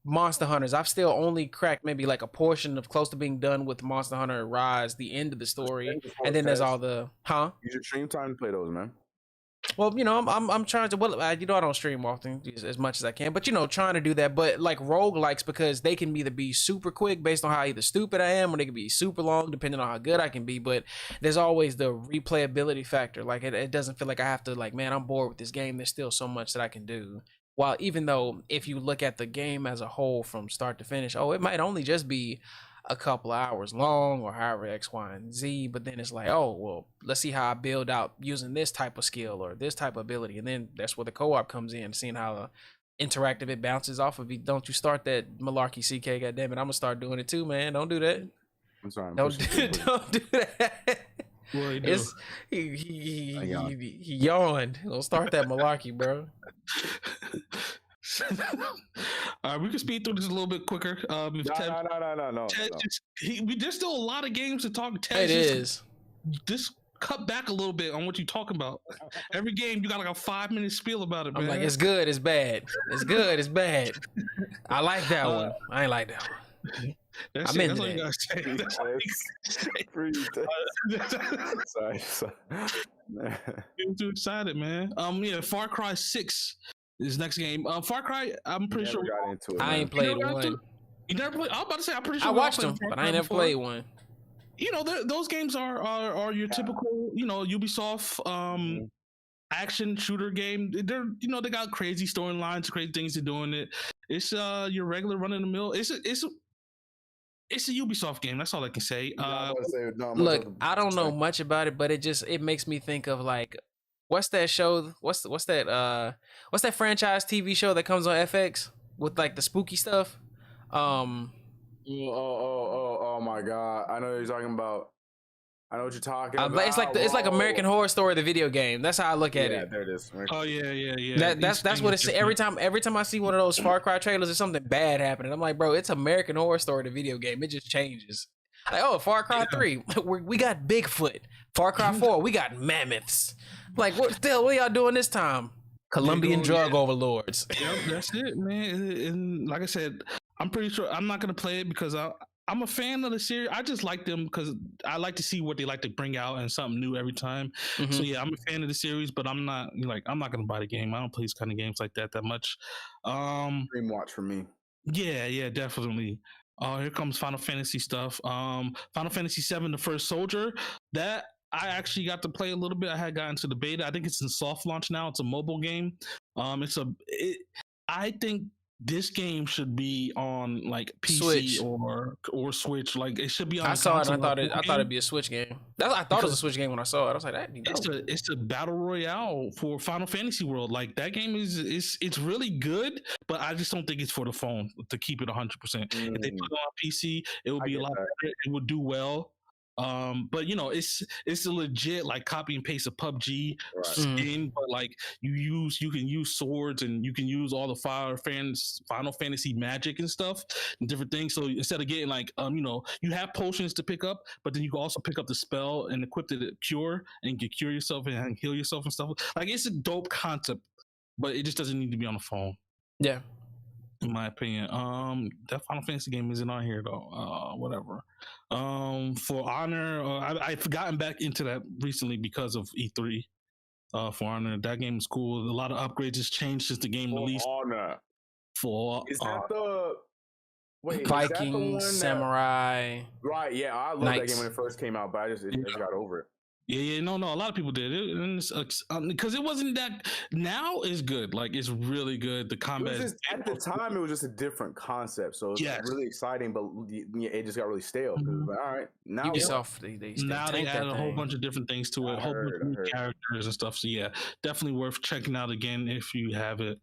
Monster Hunters, I've still only cracked maybe like a portion of close to being done with Monster Hunter Rise, the end of the story, and then there's all the Use your stream time to play those, man. Well, I'm trying to. I don't stream often as much as I can, but trying to do that. But like roguelikes, because they can either be super quick based on how either stupid I am, or they can be super long depending on how good I can be. But there's always the replayability factor. Like it doesn't feel like I have to like, man, I'm bored with this game. There's still so much that I can do. While even though if you look at the game as a whole from start to finish, it might only just be a couple of hours long or however X, Y, and Z, but then it's like, let's see how I build out using this type of skill or this type of ability. And then that's where the co-op comes in, seeing how interactive it bounces off of you. Don't you start that malarkey, CK, goddammit. I'm gonna start doing it too, man. Don't do that. I'm sorry. Don't do that. Well, he yawned. Don't start that malarkey, bro. All right, we can speed through this a little bit quicker. No. There's still a lot of games to talk. It is. Just cut back a little bit on what you're talking about. Every game, you got like a 5-minute spiel about it, man. I'm like, it's good, it's bad. It's good, it's bad. I like that one. I ain't like that one. That's all you gotta say. Sorry. I'm too excited, man. Far Cry 6 is next game. Far Cry, I'm pretty sure. I ain't played one. You never played? I'm about to say, I'm pretty sure. I watched them, but I ain't never played one. Those games are your typical, Ubisoft action shooter game. They're they got crazy storylines, crazy things they're doing. It's your regular run of the mill. It's a Ubisoft game. That's all I can say. Look, I don't know much about it, but it makes me think of like, what's that show? What's that franchise TV show that comes on FX with like the spooky stuff? Oh my God! I know what you're talking about. I know what you're talking about. It's like American Horror Story, the video game. That's how I look at it. Yeah, there it is. Oh yeah. That's what it's. Every time I see one of those Far Cry trailers, there's something bad happening. I'm like, bro, it's American Horror Story, the video game. It just changes. Like, oh, Far Cry 3, we got Bigfoot. Far Cry 4, we got mammoths. Like, what the hell? What y'all doing this time? Colombian drug overlords. Yep, that's it, man. And like I said, I'm pretty sure I'm not gonna play it because I'm a fan of the series. I just like them because I like to see what they like to bring out and something new every time. Mm-hmm. So yeah, I'm a fan of the series, but I'm not gonna buy the game. I don't play these kind of games like that much. Dream watch for me. Yeah, definitely. Here comes Final Fantasy stuff. Final Fantasy VII, The First Soldier. That I actually got to play a little bit. I had gotten to the beta. I think it's in soft launch now. It's a mobile game. I think this game should be on like PC Switch. or Switch. Like it should be on. I saw it. And I thought it'd be a Switch game. I thought it was a Switch game when I saw it. I was like, that'd be dope. It's a battle royale for Final Fantasy World. Like that game it's really good, but I just don't think it's for the phone to keep it 100%. If they put it on PC, it would be a lot better. It would do well. But it's a legit like copy and paste of PUBG skin, but like you can use swords and you can use all the Final Fantasy magic and stuff and different things. So instead of getting like you have potions to pick up, but then you can also pick up the spell and equip it to cure and you can cure yourself and heal yourself and stuff. Like it's a dope concept, but it just doesn't need to be on the phone. Yeah. In my opinion, that Final Fantasy game isn't on here though. Whatever. For Honor, I've gotten back into that recently because of E3. For Honor, that game is cool. A lot of upgrades has changed since the game released. Honor. Is that the Viking Samurai? Right. Yeah, I love that game when it first came out, but I just got over it. Yeah, no, a lot of people did it because it wasn't that. Now is good, like it's really good. The combat at the time it was just a different concept, so it was really exciting, but it just got really stale. All right, now Ubisoft, they added a whole bunch of different things to it, a whole bunch of new characters and stuff. So yeah, definitely worth checking out again if you have it.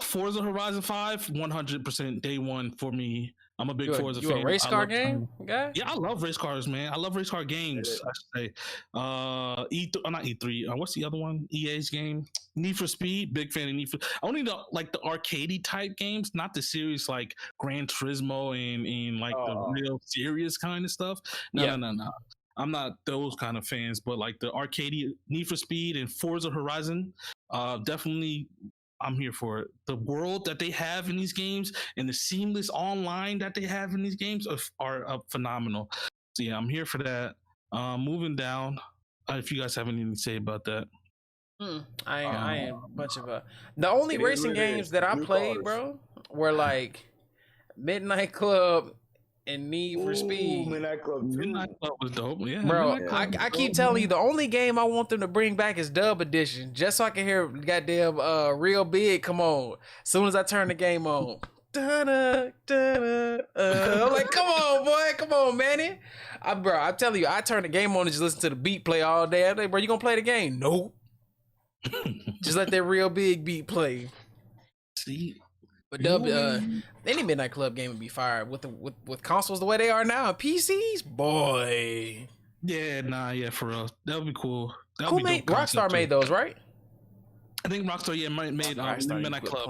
Forza Horizon 5, 100% day one for me. I'm a big Forza fan. You a race car game guy? Yeah, I love race cars, man. I love race car games. I should say. Not E3. What's the other one? EA's game. Need for Speed. Big fan of Need for. Only the arcadey type games, not the series like Gran Turismo and like the real serious kind of stuff. No. I'm not those kind of fans, but like the arcadey Need for Speed and Forza Horizon, definitely. I'm here for it. The world that they have in these games and the seamless online that they have in these games are phenomenal. So yeah, I'm here for that. Moving down, if you guys have anything to say about that. I ain't much of a. The only racing games that I played, bro, were like Midnight Club and Need for Speed. Midnight Club was dope. Yeah, bro. I keep telling you, the only game I want them to bring back is Dub Edition, just so I can hear goddamn Real Big come on. As soon as I turn the game on, I'm like, come on, boy, come on, Manny. I'm telling you, I turn the game on and just listen to the beat play all day. I'm like, bro, you gonna play the game? Nope. Just let that Real Big beat play. See. But any Midnight Club game would be fired with consoles the way they are now. PCs, boy. Yeah, for real. That would be cool. Rockstar made those, right? I think Rockstar, made Midnight Club.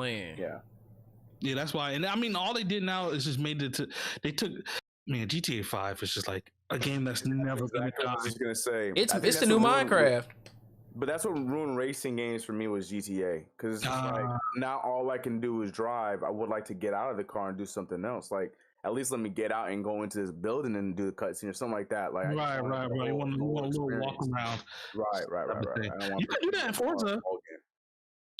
Yeah, that's why. And I mean, all they did now is just GTA 5 is just like a game that's never going to die. I was just gonna say it's the new Minecraft. But that's what ruined racing games for me was GTA, because it's just like now all I can do is drive. I would like to get out of the car and do something else. Like at least let me get out and go into this building and do the cutscene or something like that. Like right. You want a little walk around. Right. You can do that in Forza.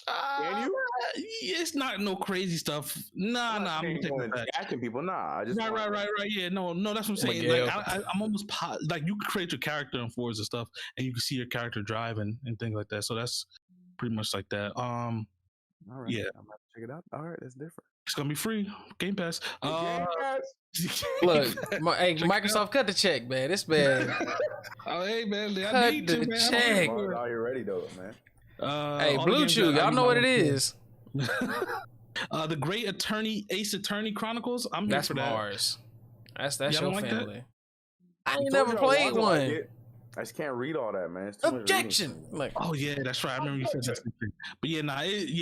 Can you? It's not no crazy stuff. Nah. I'm gonna take it back. Jacking people, nah. I just Right. Yeah, no. That's what I'm saying. Miguel. Like, I'm almost like you can create your character in Forza and stuff, and you can see your character driving and things like that. So that's pretty much like that. All right. Yeah, I'm about to check it out. All right, that's different. it's gonna be free. Game Pass. Look, hey, Microsoft, cut the check, man. This man. Oh, hey man, I Cut need the to, man. check. Are you ready though, man? Hey, all the Blue games Chew, that I y'all know what it use, is. The Great Attorney, Ace Attorney Chronicles. I'm here That's for that. Mars. That's Y'all your don't like that? family. I ain't told never you I played wanted to like one. it. I just can't read all that, man. It's too much Objection. reading. Like, Oh yeah, that's right. I remember you said that. But yeah,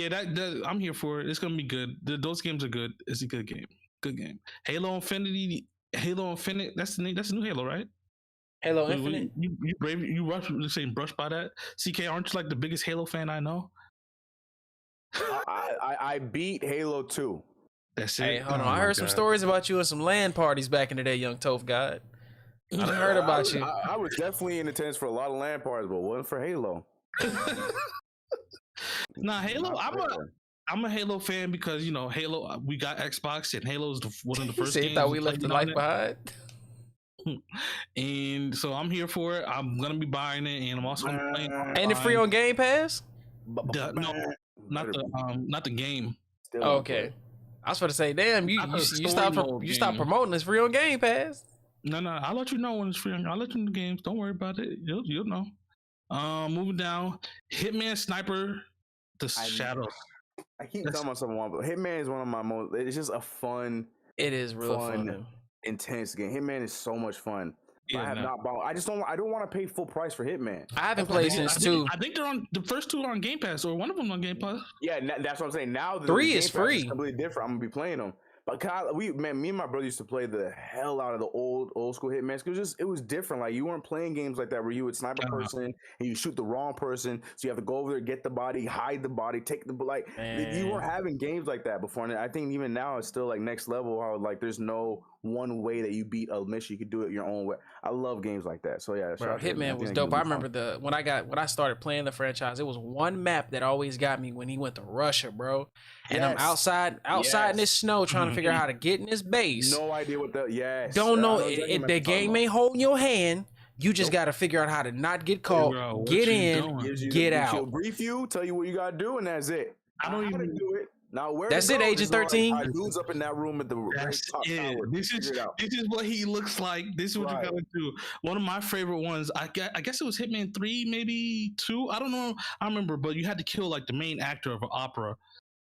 that I'm here for it. It's gonna be good. Those games are good. It's a good game. Good game. Halo Infinite. That's the name. That's the new Halo, right? Halo Infinite. You saying brush by that? CK, aren't you like the biggest Halo fan I know? I beat Halo 2. That's it. Hey, hold on. Oh I my heard some God. stories about you and some LAN parties back in the day, young Toph God. I done heard about you. I was definitely in attendance for a lot of LAN parties, but wasn't for Halo. Nah, Halo. I'm a Halo fan because Halo. We got Xbox and Halo's one of the first He games. thought we left the life behind. And so I'm here for it. I'm gonna be buying it, and I'm also gonna be playing. Ain't it free on Game Pass? No, not the game. Still Oh, okay. I was about to say, damn, you Not the stopped story mode stopped game. promoting this free on Game Pass. No, I'll let you know when it's free. I'll let you know the games. Don't worry about it. You'll know. Moving down, Hitman Sniper, The Shadows. I keep telling myself one, but Hitman is one of my most. It's just a fun, It is real fun. intense game. Hitman is so much fun. Yeah, I have not bought. I don't want to pay full price for Hitman. I haven't played since 2. I think they're on the first 2 are on Game Pass, or one of them on Game Pass. Yeah, that's what I'm saying. Now the 3 Game is Pass free. completely different. I'm gonna be playing them. But me and my brother used to play the hell out of the old school Hitman because it was different. Like you weren't playing games like that where you would snipe a person and you shoot the wrong person, so you have to go over there, get the body, hide the body, take the you weren't having games like that before. And I think even now it's still like next level. How like there's no one way that you beat a mission. You could do it your own way. I love games like that. So yeah, Bro, Hitman was dope. I remember when I started playing the franchise, it was one map that always got me when he went to Russia, bro. And I'm outside in this snow trying to figure out how to get in this base. No idea what the Don't know if the game ain't holding your hand. You just got to figure out how to not get caught, get in, get out. She'll brief you, tell you what you got to do, and that's it. I don't even do it. Now, where that's it, Agent 13. Dude's up in that room at the top tower. This is what he looks like. This is what you gotta do. One of my favorite ones, I guess it was Hitman 3, maybe 2. I don't know. I remember, but you had to kill like the main actor of an opera.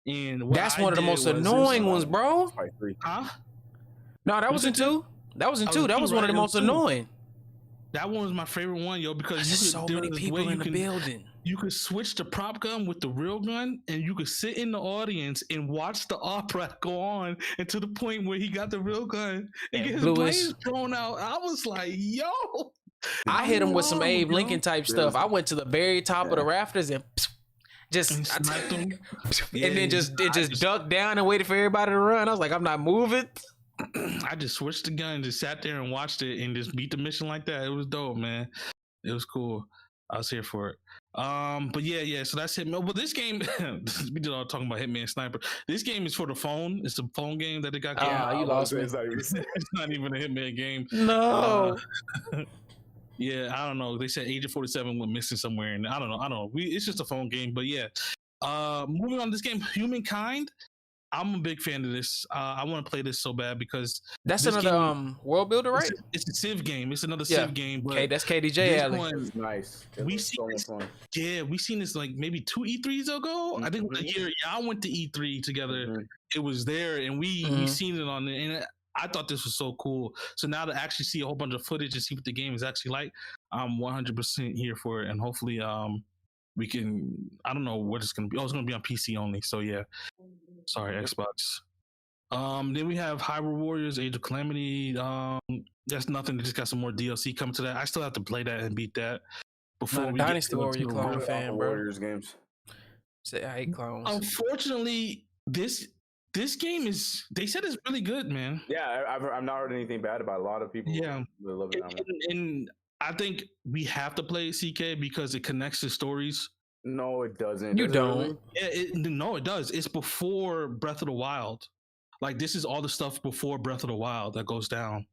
And that's one of the most annoying ones, bro. Huh? No, that was in 2. That was in 2. That was one of the most annoying. That one was my favorite one, yo, because there's so many people in the building. You could switch the prop gun with the real gun, and you could sit in the audience and watch the opera go on, and to the point where he got the real gun and get his brains thrown out. I was like, yo. I hit him with some Abe Lincoln type stuff. I went to the very top of the rafters and sniped him. And then just ducked down and waited for everybody to run. I was like, I'm not moving. I just switched the gun, just sat there and watched it and just beat the mission like that. It was dope, man. It was cool. I was here for it. But yeah, so that's Hitman. But this game, we did all talking about Hitman Sniper. This game is for the phone. It's a phone game that they got. You lost me. It's not even a Hitman game. No. Yeah, I don't know. They said Agent 47 went missing somewhere, and I don't know. It's just a phone game, but yeah. Moving on to this game, Humankind. I'm a big fan of this. I want to play this so bad because that's another world builder, right? It's a Civ game. It's another Civ game. But okay, that's KDJ Alley. Nice. We seen this like maybe 2 E3s ago. Mm-hmm. I think it was a year. I went to E3 together. Mm-hmm. It was there, and we seen it on it. And I thought this was so cool. So now to actually see a whole bunch of footage and see what the game is actually like, I'm 100% here for it. And hopefully, we can. I don't know what it's gonna be. Oh, it's gonna be on PC only. So yeah. Sorry, Xbox. Then we have Hyrule Warriors, Age of Calamity. That's nothing. They just got some more DLC coming to that. I still have to play that and beat that before we Dynasty Warrior clone fan, bro. Warriors games. Say I hate clones. Unfortunately, this game is. They said it's really good, man. Yeah, I've not heard anything bad about it. A lot of people. Yeah, love it. And I think we have to play CK because it connects to stories No, it doesn't. You Does it really? don't. Yeah, no, it does. It's before Breath of the Wild. Like this is all the stuff before Breath of the Wild that goes down.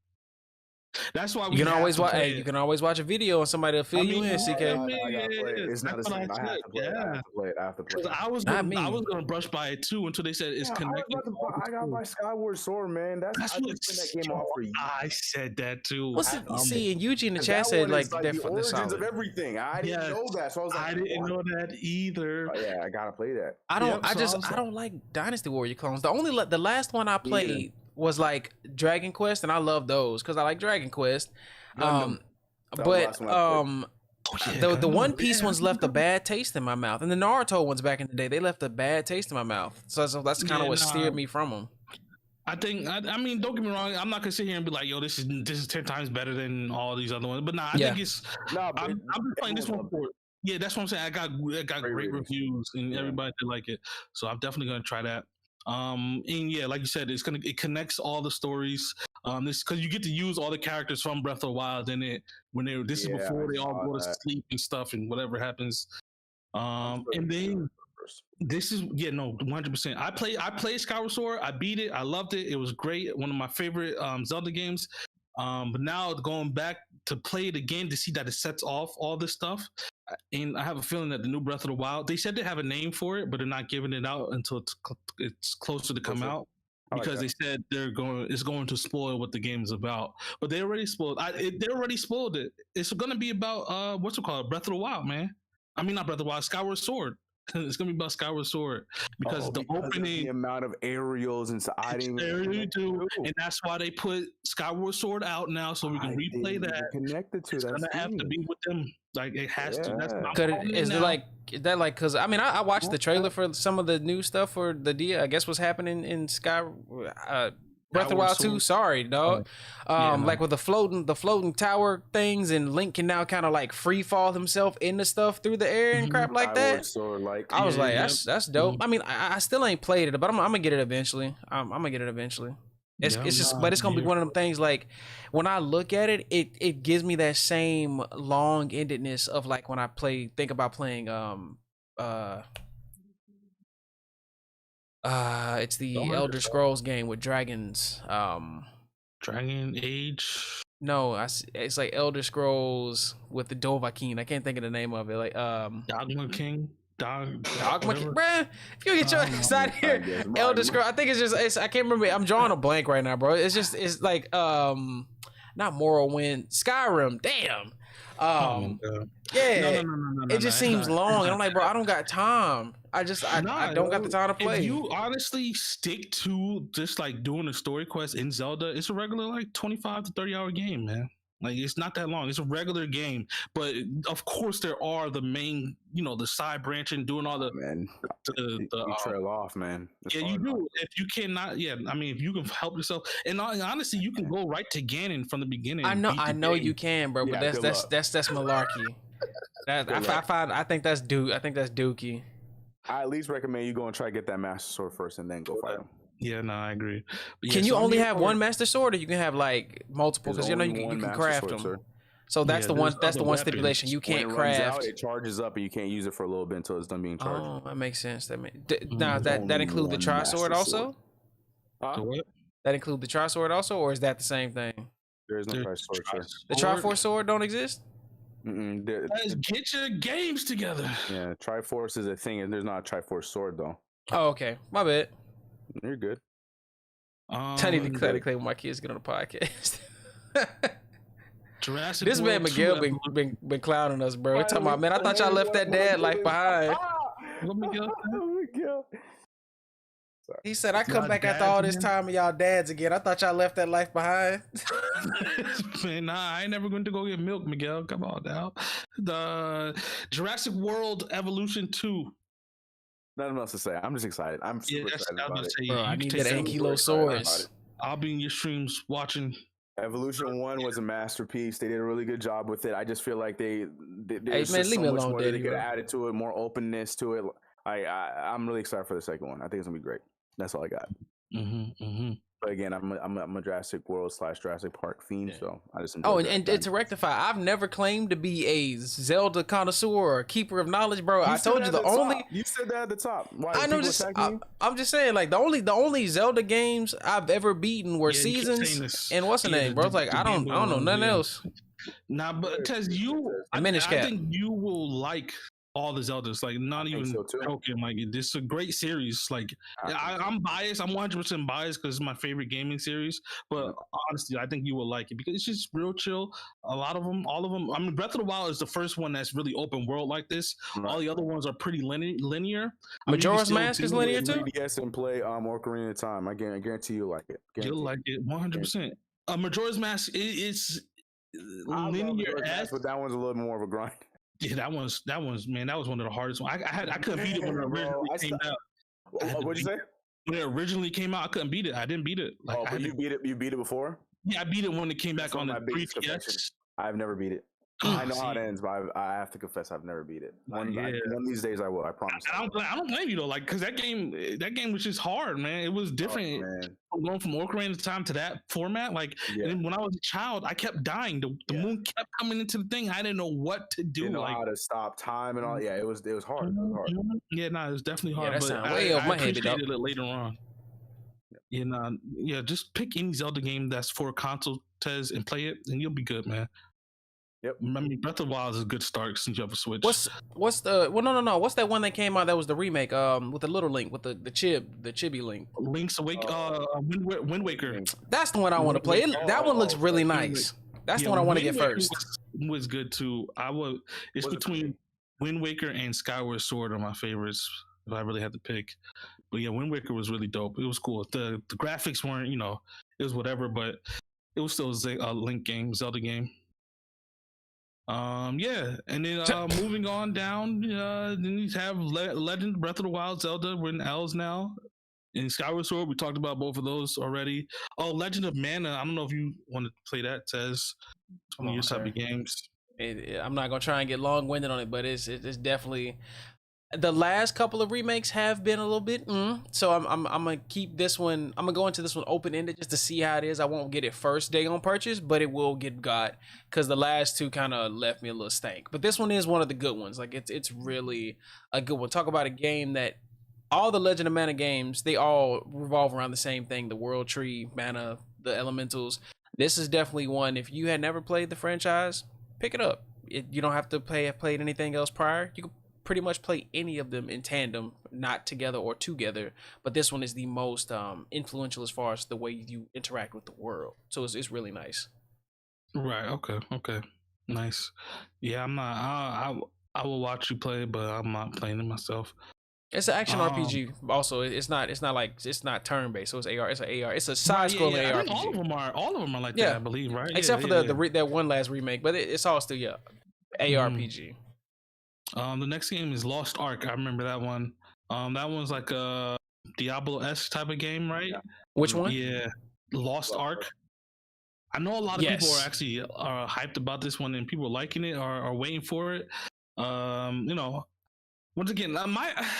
That's why we You can have always to watch. play Hey, it. you can always watch a video and somebody will fill you in. I CK. gotta play it. It's not the That's what same. I have to play it. I have to play it. I have to play 'Cause it. I was Not gonna, me. I was gonna brush by it too until they said it's Yeah, connected. I got my Skyward Sword, man. That's I've what been putting that game off for years. I said that too. What's it? See, and Yuji in the chat That said one like is like they're the origins solid. of everything. I didn't know that, so I was like, I didn't know that either. Oh, yeah, I gotta play that. I don't. Yep, so I don't like Dynasty Warrior clones. The last one I played was like Dragon Quest, and I love those because I like Dragon Quest. Gundam. But the One Piece Yeah. ones left a bad taste in my mouth, and the Naruto ones back in the day they left a bad taste in my mouth. So that's kind of what steered me from them. I think I mean, don't get me wrong. I'm not gonna sit here and be like, "Yo, this is 10 times better than all these other ones." But I think it's. I've been playing this one for. Yeah, that's what I'm saying. I got great reviews, and everybody did like it. So I'm definitely gonna try that. And yeah, like you said, it connects all the stories. This because you get to use all the characters from Breath of the Wild in it this is before they all go to sleep and stuff and whatever happens. And then this is 100%. I played Skyward Sword. I beat it. I loved it. It was great. One of my favorite Zelda games. But now going back to play it again to see that it sets off all this stuff. And I have a feeling that the new Breath of the Wild, they said they have a name for it, but they're not giving it out until it's closer to come out. Because they said it's going to spoil what the game is about, but they already spoiled. They already spoiled it. It's going to be about what's it called, Breath of the Wild, man. I mean, not Breath of the Wild, Skyward Sword. It's going to be about Skyward Sword because opening, the amount of aerials and so I didn't even and that's why they put Skyward Sword out now so we can replay that. Connected to it's that. It's gonna have to be with them. Like it has to. That's is that like because I mean I watched the trailer for some of the new stuff for the deal. I guess what's happening in Breath of the Wild 2. Sorry, dog. Like with the floating tower things, and Link can now kind of like free fall himself into stuff through the air and crap like that. I was like, that's dope. I mean, I still ain't played it, but I'm gonna get it eventually. I'm gonna get it eventually. It's just, but it's gonna be one of them things. Like when I look at it, it gives me that same long-endedness of like when I think about playing it's the Elder Scrolls game with dragons. Dragon Age. No, it's like Elder Scrolls with the Dovahkiin. I can't think of the name of it. Like Dogma King. Dogma King, bruh. If you get your ass out here, Elder Scrolls. I think it's I can't remember. I'm drawing a blank right now, bro. It's like not Morrowind, Skyrim. Damn. Yeah. No, it just seems long. And I'm like, bro, I don't got time. I don't got the time to play. If you honestly stick to just like doing a story quest in Zelda, it's a regular like 25 to 30 hour game, man. Like it's not that long. It's a regular game, but of course there are the main, the side branching, doing all the you trail off, man. It's you do. If you cannot, I mean, if you can help yourself, and honestly, you can go right to Ganon from the beginning. I know you can, bro. But that's malarkey. I think that's dookie. I at least recommend you go and try to get that Master Sword first, and then go fight him. Yeah, no, I agree. Can you only have one Master Sword, or you can have like multiple? Because you can craft them. Sir. So that's the one. That's the one stipulation. You can't craft. It charges up, and you can't use it for a little bit until it's done being charged. Oh, that makes sense. Now that include the Tri-Sword also? That include the Tri-Sword also, or is that the same thing? There is no Tri-Sword, sir. The Triforce Sword don't exist. Get your games together. Yeah, Triforce is a thing, and there's not a Triforce sword though. Oh, okay, my bad. You're good. I need to claim when my kids get on the podcast. Jurassic this man Miguel been clowning us, bro. We're talking about, man, I thought y'all left that dad life behind. He said, I come back after all this time of y'all dads again. I thought y'all left that life behind. Man, nah, I ain't never going to go get milk, Miguel. Come on now. The Jurassic World Evolution 2. Nothing else to say. I'm just excited. I'm super excited about it. Bro, I need that Ankylosaurus. I'll be in your streams watching. Evolution 1 was a masterpiece. They did a really good job with it. I just feel like there's leave me alone, Daddy. They could add it to it, more openness to it. I'm really excited for the second one. I think it's gonna be great. That's all I got. play again. I'm a Jurassic World / Jurassic Park fiend, Yeah. so I just Oh, enjoyed and that. to rectify, I've never claimed to be a Zelda connoisseur or a keeper of knowledge, bro. I said told that you at the only. top. You said that at the top. Why I know people this. attacking you? I'm just saying, like the only Zelda games I've ever beaten were Yeah, you keep saying Seasons this. and what's the Yeah, name, bro. It's like the I Game don't Boy know ones, nothing yeah. else. Nah, but Tez, I Minish Cap. think you will like all the Zeldas. Like, not even so too. joking. Like, this is a great series. Like, I'm biased. I'm 100% biased because it's my favorite gaming series. But honestly, I think you will like it because it's just real chill. A lot of them, all of them. I mean, Breath of the Wild is the first one that's really open world like this. Right. All the other ones are pretty linear. Majora's Mask is linear too. 3DS and play Ocarina of Time. I guarantee you'll like it. You'll like it 100%. Majora's Mask it's linear as, but that one's a little more of a grind. Yeah, that one's man. That was one of the hardest ones. I couldn't beat it when it originally came out. What'd you say? When it originally came out, I couldn't beat it. I didn't beat it. Like, but you beat it. You beat it before? Yeah, I beat it when it came back on the 3DS. I've never beat it. I know how it ends, but I have to confess I've never beat it. One of these days I will. I promise. I don't blame you though, like because that game was just hard, man. It was different. Going from Ocarina of Time to that format, like and when I was a child, I kept dying. The moon kept coming into the thing. I didn't know what to do. Didn't know like how to stop time and all. Yeah, it was hard. It was hard. Yeah, no, it was definitely hard. Yeah, that sounds way over my head. Appreciated it later on. Just pick any Zelda game that's for a console, Tez, and play it, and you'll be good, man. Yep. I mean, Breath of the Wild is a good start since you have a Switch. What's the no? What's that one that came out that was the remake? With the little Link, with the chibi Link. Link's Wind Waker. That's the one I want to play. That one looks really nice. That's the one I want to get first. Was good too. It's between Wind Waker and Skyward Sword are my favorites. If I really had to pick, but yeah, Wind Waker was really dope. It was cool. The graphics weren't, it was whatever, but it was still a Link game, Zelda game. And then moving on down, then you have Legend, Breath of the Wild, Zelda. We're in L's now. In Skyward Sword, we talked about both of those already. Oh, Legend of Mana. I don't know if you want to play that, Tez. One of your type of games. I'm not gonna try and get long winded on it, but it's definitely. The last couple of remakes have been a little bit, so I'm gonna keep this one. I'm gonna go into this one open ended just to see how it is. I won't get it first day on purchase, but it will get got because the last two kind of left me a little stank. But this one is one of the good ones. Like it's really a good one. Talk about a game that all the Legend of Mana games, they all revolve around the same thing: the World Tree, Mana, the Elementals. This is definitely one. If you had never played the franchise, pick it up. You don't have to have played anything else prior. You can pretty much play any of them in tandem, not together or together, but this one is the most influential as far as the way you interact with the world, so it's really nice. Right. Okay, nice. Yeah, I'm not I will watch you play, but I'm not playing it myself. It's an action RPG also. It's not turn based, so it's an AR, it's a side scrolling AR. I think all of them are like that, I believe, right? Except for that one last remake, but it's all still ARPG. The next game is Lost Ark. I remember that one. That one's like a Diablo-esque type of game, right? Yeah. Which one? Yeah, Lost Ark. I know a lot of people are actually hyped about this one, and people are liking it or are waiting for it. Once again,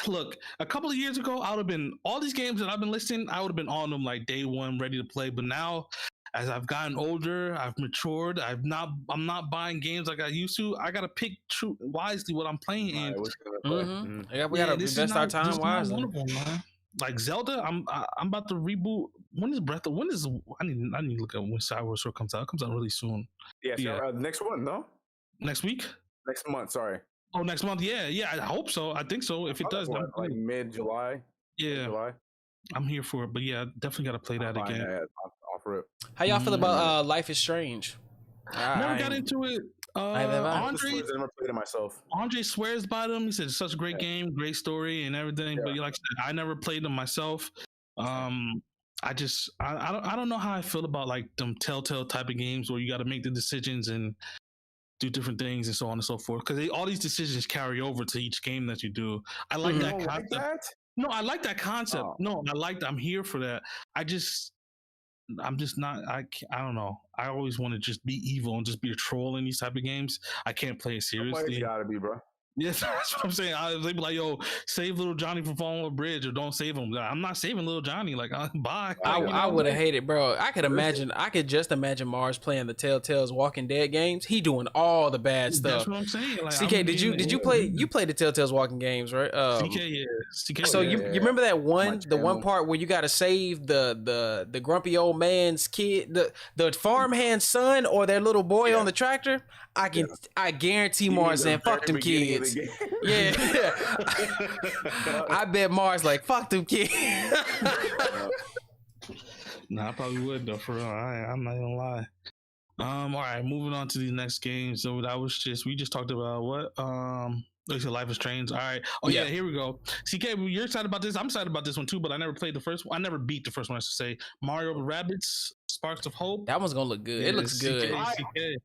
look, a couple of years ago, I would have been all these games that I've been listing. I would have been on them like day one, ready to play. But now, as I've gotten older, I've matured. I'm not buying games like I used to. I gotta pick wisely what I'm playing. And Yeah, we gotta invest our time wisely. Like Zelda, I'm about to reboot. When is I need to look at when Skyward Sword comes out. It comes out really soon. Yeah. Next one, no? Next week? Next month, sorry. Oh, next month. Yeah. I hope so. I think so. If it does, like mid-July. Yeah. July. I'm here for it, but yeah, definitely got to play that again. Offer it. How y'all feel about Life is Strange? Never got into it. Andre never played it myself. Andre swears by them. He said it's such a great game, great story, and everything. But like I said, I never played them myself. I don't know how I feel about like them Telltale type of games where you got to make the decisions and do different things and so on and so forth, because all these decisions carry over to each game that you do. I like that concept. Like that? No, I like that concept. Oh. No, I'm here for that. I'm just not. I don't know. I always want to just be evil and just be a troll in these type of games. I can't play it seriously. You gotta be, bro. Yes, that's what I'm saying. They be like, "Yo, save little Johnny from falling off a bridge, or don't save him." Like, I'm not saving little Johnny. Like, bye. I, Like, I would have hated, bro. I could just imagine Mars playing the Telltale's Walking Dead games. He doing all the bad stuff. That's what I'm saying. Like, CK, did you play? You played the Telltale's Walking games, right? CK, yeah. CK, So yeah. you remember that one part where you got to save the grumpy old man's kid, the farmhand's son, or their little boy on the tractor? I guarantee Mars saying fuck them kids. Yeah, I bet Mars like fuck them kids. Nah, I probably would though. For real, I'm not gonna lie. All right, moving on to the next game. So that was we just talked about what? Like Life is Strange. All right. Oh yeah, here we go. CK, you're excited about this. I'm excited about this one too, but I never played the first one. I never beat the first one, I should say. Mario Rabbids Sparks of Hope. That one's gonna look good. It looks good. CK.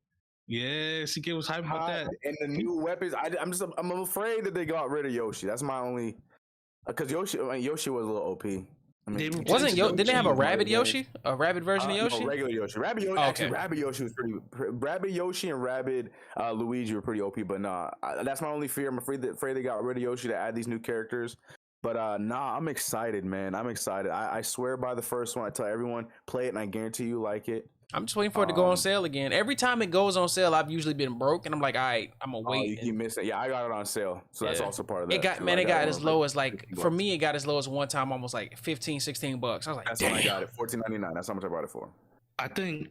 Yeah, CK was hyped about that. And the new weapons, I'm afraid that they got rid of Yoshi. That's my only, because Yoshi was a little OP. I mean, didn't they have a rabbit Yoshi? A rabbit version of Yoshi? No, regular Yoshi. Rabbit Yoshi. Actually, Rabbit Yoshi was pretty. Rabbit Yoshi and Rabbit Luigi were pretty OP, but nah, that's my only fear. I'm afraid they got rid of Yoshi to add these new characters. But nah, I'm excited, man. I'm excited. I swear by the first one. I tell everyone, play it, and I guarantee you like it. I'm just waiting for it to go on sale again. Every time it goes on sale, I've usually been broke, and I'm like, all right, I'm gonna wait. You keep missing. Yeah, I got it on sale, so that's also part of that. It got as low as like for me, it got as low as one time, almost like $15-16. I was like, that's damn. when I got it, $14.99. That's how much I bought it for. I think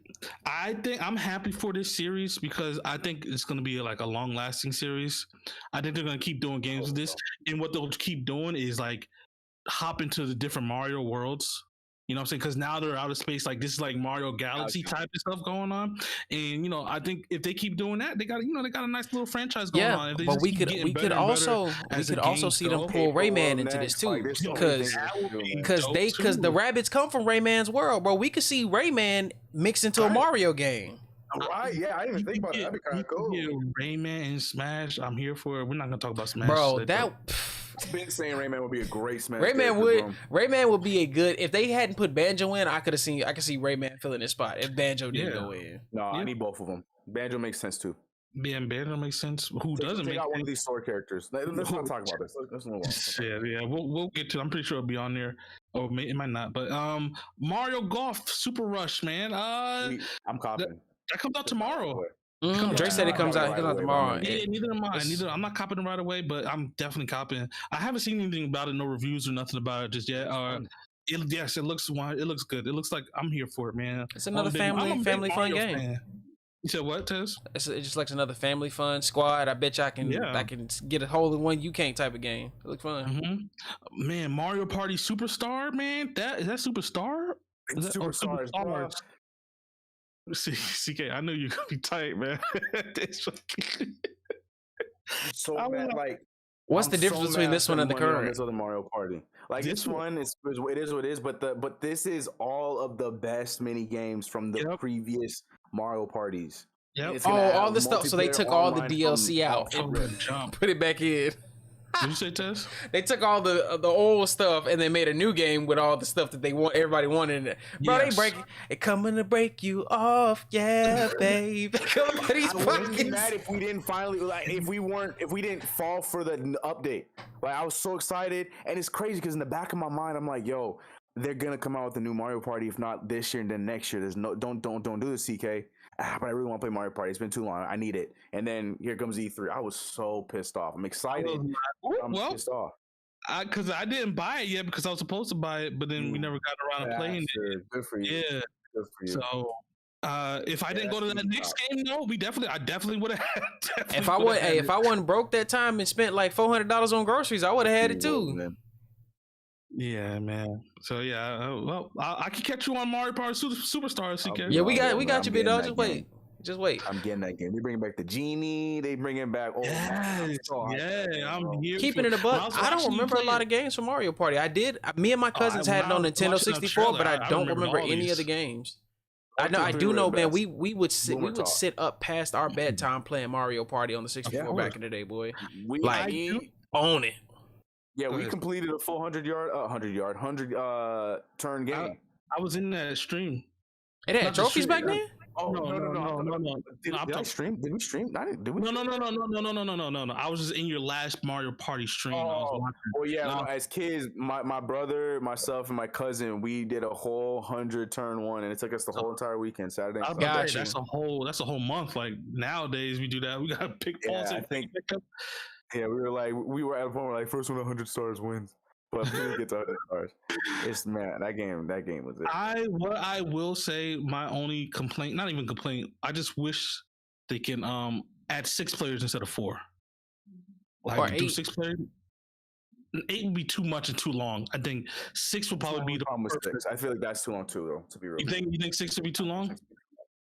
I'm happy for this series because I think it's going to be like a long lasting series. I think they're going to keep doing games with this, and what they'll keep doing is like hop into the different Mario worlds. You know what I'm saying? Because now they're out of space. Like this is like Mario Galaxy type of stuff going on, and I think if they keep doing that, they got a nice little franchise going on. Yeah, but we could also see them pull Rayman into this too, because the rabbits come from Rayman's world, bro. We could see Rayman mixed into a Mario game. Right, yeah, I didn't even think about it. That'd be kind of cool. Rayman and Smash, I'm here for it. We're not gonna talk about Smash, bro. I've been saying Rayman would be a great Smash. Rayman would be a good. If they hadn't put Banjo in, I could see Rayman filling his spot if Banjo didn't go in. No, I need both of them. Banjo makes sense too. Yeah, Banjo makes sense. Who doesn't make out one of these sword characters? Let's not talk about this. Let's move on. Yeah, we'll get to it. I'm pretty sure it'll be on there. Or it might not. But Mario Golf Super Rush, man. I'm copying. That comes out tomorrow. Drake said it comes out tomorrow. Yeah, neither am I. I'm not copying it right away, but I'm definitely copying. I haven't seen anything about it, no reviews or nothing about it just yet. It looks good. It looks like I'm here for it, man. It's another family fun game. Fan. You said what, Tez? It's just like another family fun squad. I bet you I can get a hold of one you can't type of game. It looks fun. Mm-hmm. Man, Mario Party Superstar, man. Is that Superstar? Superstars. CK, I know you're gonna be tight, man. So mad, like, what's the difference between this one and the current? This other Mario Party, like this one is it is what it is, but this is all of the best mini games from the previous Mario parties. Yep. All this stuff. So they took all the DLC out and put it back in. Did you say, Tess? They took all the old stuff and they made a new game with all the stuff that everybody wanted. Bro, they break it. Coming to break you off, yeah, babe. Come on, these pockets. Be mad if we didn't finally if we didn't fall for the update. Like I was so excited, and it's crazy because in the back of my mind, I'm like, yo, they're gonna come out with a new Mario Party. If not this year, and then next year. There's no don't do this, CK. But I really want to play Mario Party. It's been too long. I need it. And then here comes E3. I was so pissed off. I'm excited. I'm pissed off. Because I didn't buy it yet because I was supposed to buy it, but then we never got around to playing it. Good for you. Yeah. Good for you. So if I didn't go to that next game, no, I definitely would have had. If I wasn't broke that time and spent like $400 on groceries, I would have had it too. Man. Yeah, man. So yeah, well, I can catch you on Mario Party Superstars. CK. Yeah, we got you, big dog. Just wait. I'm getting that game. They bringing back the genie. They bringing back. I'm here. Keeping it a buck. I don't remember a lot of games from Mario Party. I did. Me and my cousins had it on Nintendo 64, but I don't remember any of the games. I do know, man. We would sit up past our bedtime playing Mario Party on the 64 back in the day, boy. Own it. Yeah, we completed a full 100 turn game. I was in that stream. It had trophies back then? Oh No, no, no, no, no. Did I'm I talking. stream? Did we stream? I didn't. Did we? No, no, no, no, no, no, no, no, no, no, no, no. I was just in your last Mario Party stream. I was Oh, watching. well, yeah. No. No, as kids, my brother, myself, and my cousin, we did a whole 100-turn one, and it took us the whole entire weekend, Saturday. And I was Sunday. about to Got say, you. that's a whole month. Like nowadays, we do that. We got to pick Yeah, balls. I think. Yeah, we were at a point where like first one 100 stars wins, but we didn't get to 100 stars. It's man, that game was it. What I will say, my only complaint, not even complaint, I just wish they can add 6 players instead of 4. Like Or do 8. 6 players. 8 would be too much and too long. I think 6 would probably be the problem with perfect. 6. I feel like that's too long too, though. To be real, You think 6 would be too long?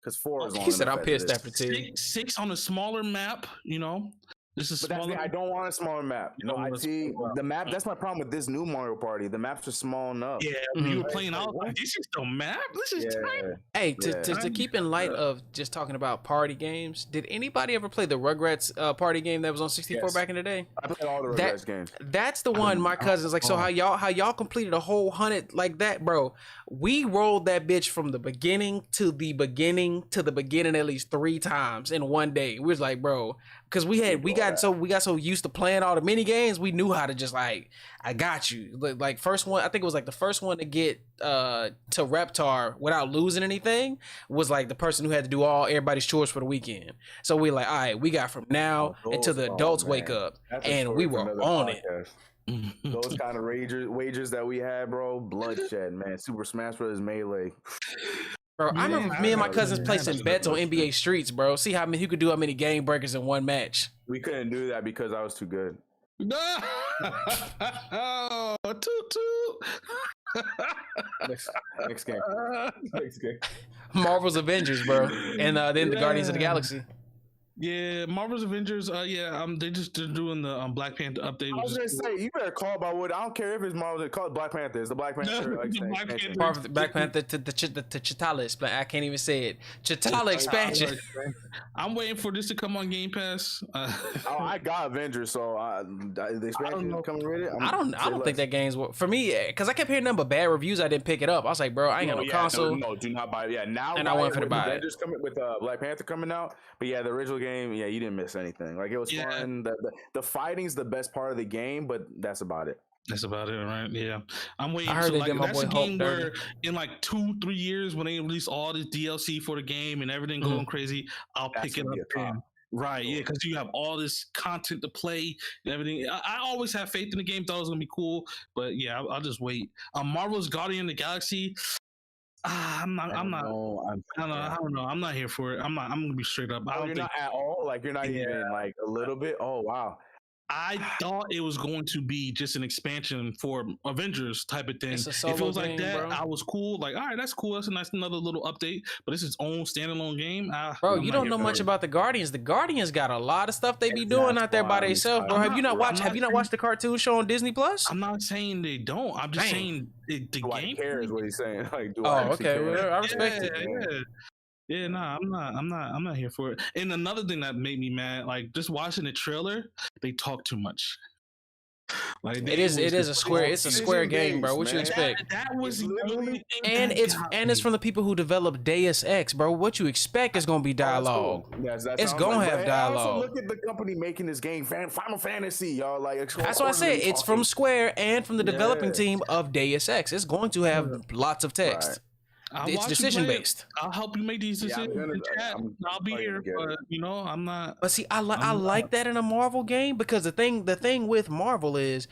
because 4 is long. He said, enough "I'm as it pissed is. after 2." 6 on a smaller map, you know. This is But that's smaller. I don't want a smaller map. You No, don't I want a see smaller map. the map. That's my problem with this new Mario Party. The maps are small enough. Yeah, Mhm. you were playing Like, out what? like this is the map. This is tiny. Hey, Yeah. to keep in light of just talking about party games, did anybody ever play the Rugrats party game that was on 64 Yes. back in the day? I played all the That- Rugrats games. That's the one my cousins like. So how y'all completed a whole 100 like that, bro? We rolled that bitch from the beginning to the beginning to the beginning at least 3 times in one day. We was like, bro, because we got so used to playing all the mini games, we knew how to just like, I got you. Like first one, I think it was like the first one to get to Reptar without losing anything was like the person who had to do all everybody's chores for the weekend. So we like, all right, we got from now until the adults wake up, That's a and story we for were another on it. podcast. Those kind of wagers that we had, bro, bloodshed, man. Super Smash Bros. Melee. Bro, I remember me and my cousins placing bets on NBA Streets, bro. See who could do how many game breakers in one match. We couldn't do that because I was too good. No, Next game. Next game. Marvel's Avengers, bro, and then the Guardians of the Galaxy. Yeah, Marvel's Avengers. They're doing the Black Panther update. I was gonna say you better call about what I don't care if it's Marvel. Call it Black Panther. It's the Black Panther. Part of the Black Panther to T'Challa expansion. I can't even say it. T'Challa expansion. I'm waiting for this to come on Game Pass. I got Avengers, so the expansion coming with it. I don't think that game's for me because I kept hearing nothing but bad reviews. I didn't pick it up. I was like, bro, I ain't got no console. No, do not buy it. Yeah, now and I went for the buy. Avengers coming with Black Panther coming out, but yeah, the original game, yeah, you didn't miss anything. Like it was fun. The fighting's the best part of the game, but that's about it. That's about it, right? Yeah, I'm waiting. I heard they did my that's boy a game Hulk where in like 2-3 years when they release all this DLC for the game and everything going crazy, I'll pick it up. Right, yeah, because you have all this content to play and everything. I always have faith in the game. Thought it was gonna be cool, but yeah, I'll just wait. Marvel's Guardian of the Galaxy. I don't know. I'm not here for it. I'm gonna be straight up. You're not at all. Like you're not even like a little bit. Oh wow. I thought it was going to be just an expansion for Avengers type of thing. If it was like that, bro, I was cool. Like, all right, that's cool. That's a nice another little update. But it's its own standalone game. Bro, you don't know much about the Guardians. The Guardians got a lot of stuff they be doing out there by themselves, bro. Have you not watched the cartoon show on Disney Plus? I'm not saying they don't. I'm just saying the game cares what he's saying. Like, okay, well, I respect it. Yeah. Yeah, nah, I'm not here for it. And another thing that made me mad, like just watching the trailer, they talk too much. Like it is a square game, bro. What you expect? That was literally, and it's from the people who developed Deus Ex, bro. What you expect is gonna be dialogue. It's gonna have dialogue. Also, look at the company making this game, Final Fantasy, y'all. Like that's what I said. It's from Square and from the developing team of Deus Ex. It's going to have lots of text. Right. It's decision based. I'll help you make these decisions in chat. I'll be here, but I'm not. But see, I like that in a Marvel game because the thing with Marvel is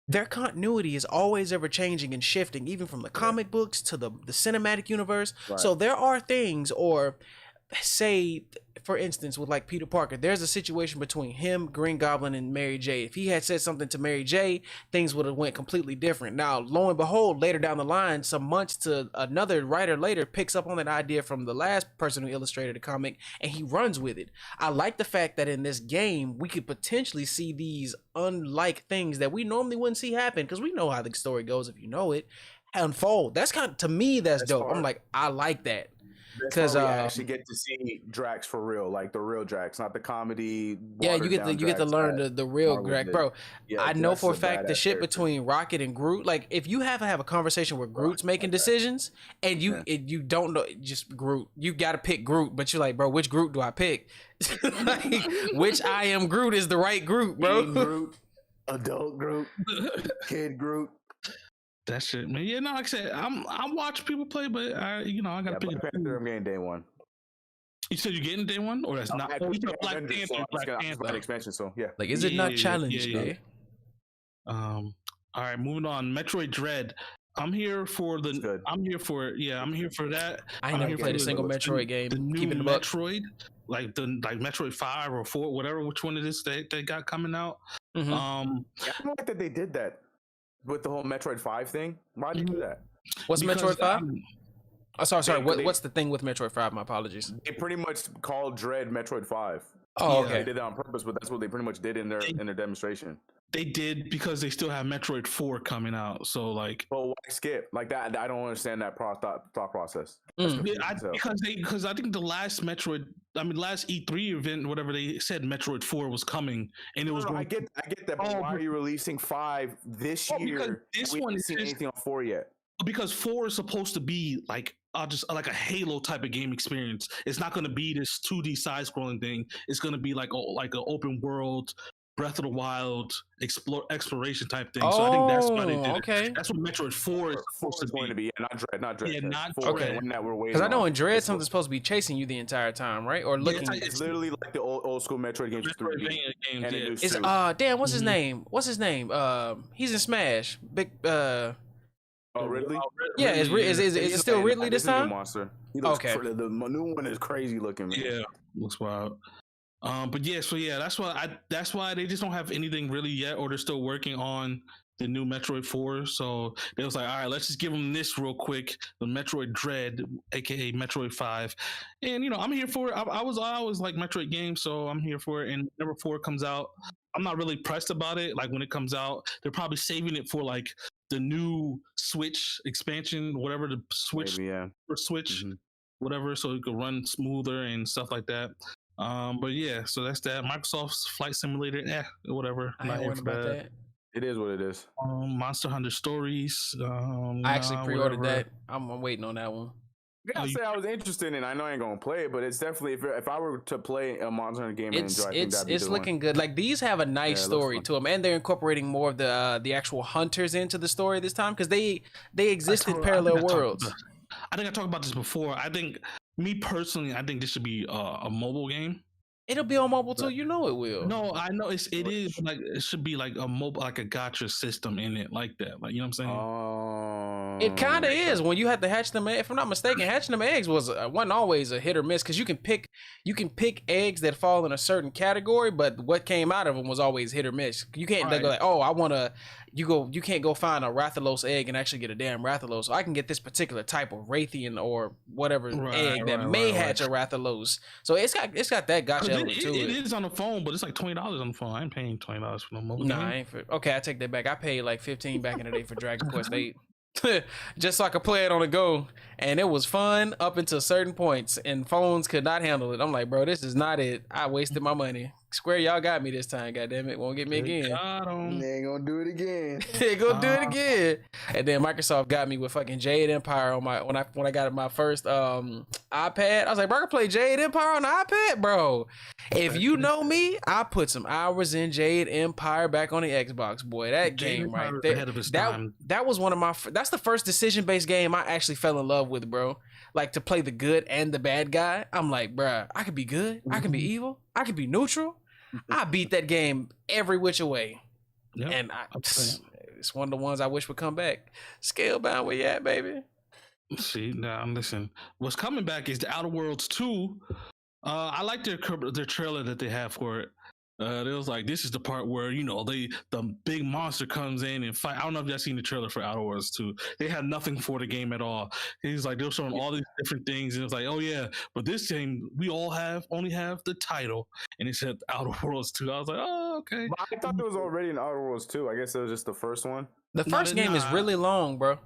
their continuity is always ever changing and shifting, even from the comic books to the cinematic universe. Right. So there are things, or say, for instance, with like Peter Parker, there's a situation between him, Green Goblin, and Mary J. If he had said something to Mary J, things would have went completely different. Now, lo and behold, later down the line, some months to another writer later picks up on that idea from the last person who illustrated the comic, and he runs with it. I like the fact that in this game, we could potentially see these unlike things that we normally wouldn't see happen, because we know how the story goes if you know it, unfold. That's kind of, to me, that's dope. I'm like, I like that. because we actually get to see Drax for real, like the real Drax, not the comedy. yeah, you get to learn the real Marvel Greg, did. bro. Yeah, I know Drax for a is a fact the badass shit character. between Rocket and Groot, like if you have a conversation where Groot's making decisions and you don't know just Groot, you got to pick Groot, but you're like, bro, which Groot do I pick? Like, which I am Groot is the right Groot, bro. Teen Groot, adult Groot, kid Groot. That shit, man. Yeah, no, like I said, I watch people play, but I gotta pick. Black Panther, I'm getting day one. You said you're getting day one, or that's not? Oh, you said Black Panther. So Black Panther. an expansion, so yeah. Like, is it not challenged? Yeah. All right, moving on. Metroid Dread. I'm here for the. I'm here for that. I ain't never played a single Metroid game. The new Metroid, like Metroid 5 or 4, whatever, which one it is they got coming out. Mm-hmm. I don't like that they did that with the whole Metroid 5 thing. Why'd you do that? What's Metroid 5? Oh, sorry. What's the thing with Metroid 5? My apologies. They pretty much called Dread Metroid 5. Oh, okay. They did that on purpose, but that's what they pretty much did in their demonstration. They did because they still have Metroid 4 coming out. So like, well, why skip like that? I don't understand that thought process. Because I think the last Metroid, last E3 event, whatever, they said Metroid 4 was coming, and it was. I get that, but why are you releasing 5 this year? This we one haven't seen anything on 4 yet. Because 4 is supposed to be like just like a Halo type of game experience. It's not going to be this 2D side-scrolling thing. It's going to be like an open world, Breath of the Wild exploration type thing. So I think that's why they did it. That's what Metroid 4 is supposed to be. Yeah, not Dread. Yeah, not 4. Okay. Because I know in Dread something's supposed to be chasing you the entire time, right? Or looking. It's literally like the old school Metroid games. Damn, what's his name? He's in Smash. Big. Oh, Ridley? Yeah, is it still Ridley this time? Monster. He looks the new one is crazy looking, man. Yeah, looks wild. But yeah, so yeah, that's why they just don't have anything really yet, or they're still working on the new Metroid 4. So they was like, all right, let's just give them this real quick, the Metroid Dread, aka Metroid 5. And I'm here for it. I always like Metroid games, so I'm here for it. And whenever 4 comes out, I'm not really pressed about it. Like when it comes out, they're probably saving it for like the new Switch expansion, whatever the Switch or Switch, whatever, so it could run smoother and stuff like that. But yeah, so that's that. Microsoft's Flight Simulator, whatever. I ain't worried about that. It is what it is. Monster Hunter Stories. I actually pre-ordered that. I'm waiting on that one. I gotta say I was interested in. I know I ain't gonna play it, but it's definitely if I were to play a Monster Hunter game and enjoy, I think that'd be it's looking good. Like these have a nice story to them, and they're incorporating more of the actual hunters into the story this time because they exist in parallel worlds. I think I talked about this before. I think me personally, I think this should be a mobile game. It'll be on mobile too. You know it will. No, I know it is like it should be like a mobile, like a gacha system in it, like that. Like, you know what I'm saying? It kind of is when you have to hatch them. If I'm not mistaken, hatching them eggs wasn't always a hit or miss because you can pick eggs that fall in a certain category, but what came out of them was always hit or miss. You can't go like, oh, I want to. You can't go find a Rathalos egg and actually get a damn Rathalos. So I can get this particular type of Rathian or whatever egg that may hatch a Rathalos. So it's got that gotcha element to it. It is on the phone, but it's like $20 on the phone. I ain't paying $20 for no mobile. Nah, I ain't okay, I take that back. I paid like $15 back in the day for Dragon Quest 8. Just so I could play it on the go, and it was fun up until certain points, and phones could not handle it. I'm like, bro, this is not it. I wasted my money. Square, y'all got me this time. Goddamn it, won't get me again. They ain't gonna do it again. They gonna do it again. And then Microsoft got me with fucking Jade Empire on my when I got my first iPad. I was like, bro, I can play Jade Empire on the iPad, bro. If you know me, I put some hours in Jade Empire back on the Xbox, boy. That game right there. That was one of my. That's the first decision-based game I actually fell in love with, bro. Like to play the good and the bad guy. I'm like, bro, I could be good. I can be evil. I can be neutral. I beat that game every which way. Yep, and it's one of the ones I wish would come back. Scalebound, where you at, baby? See, now listen. What's coming back is the Outer Worlds 2. I like their trailer that they have for it. It was like, this is the part where, the big monster comes in and fight. I don't know if y'all seen the trailer for Outer Worlds 2. They had nothing for the game at all. He's like, they were showing all these different things. And it's like, oh yeah, but this game, we all only have the title. And it said Outer Worlds 2. I was like, oh, okay. But I thought there was already an Outer Worlds 2. I guess it was just the first one. The first game is really long, bro.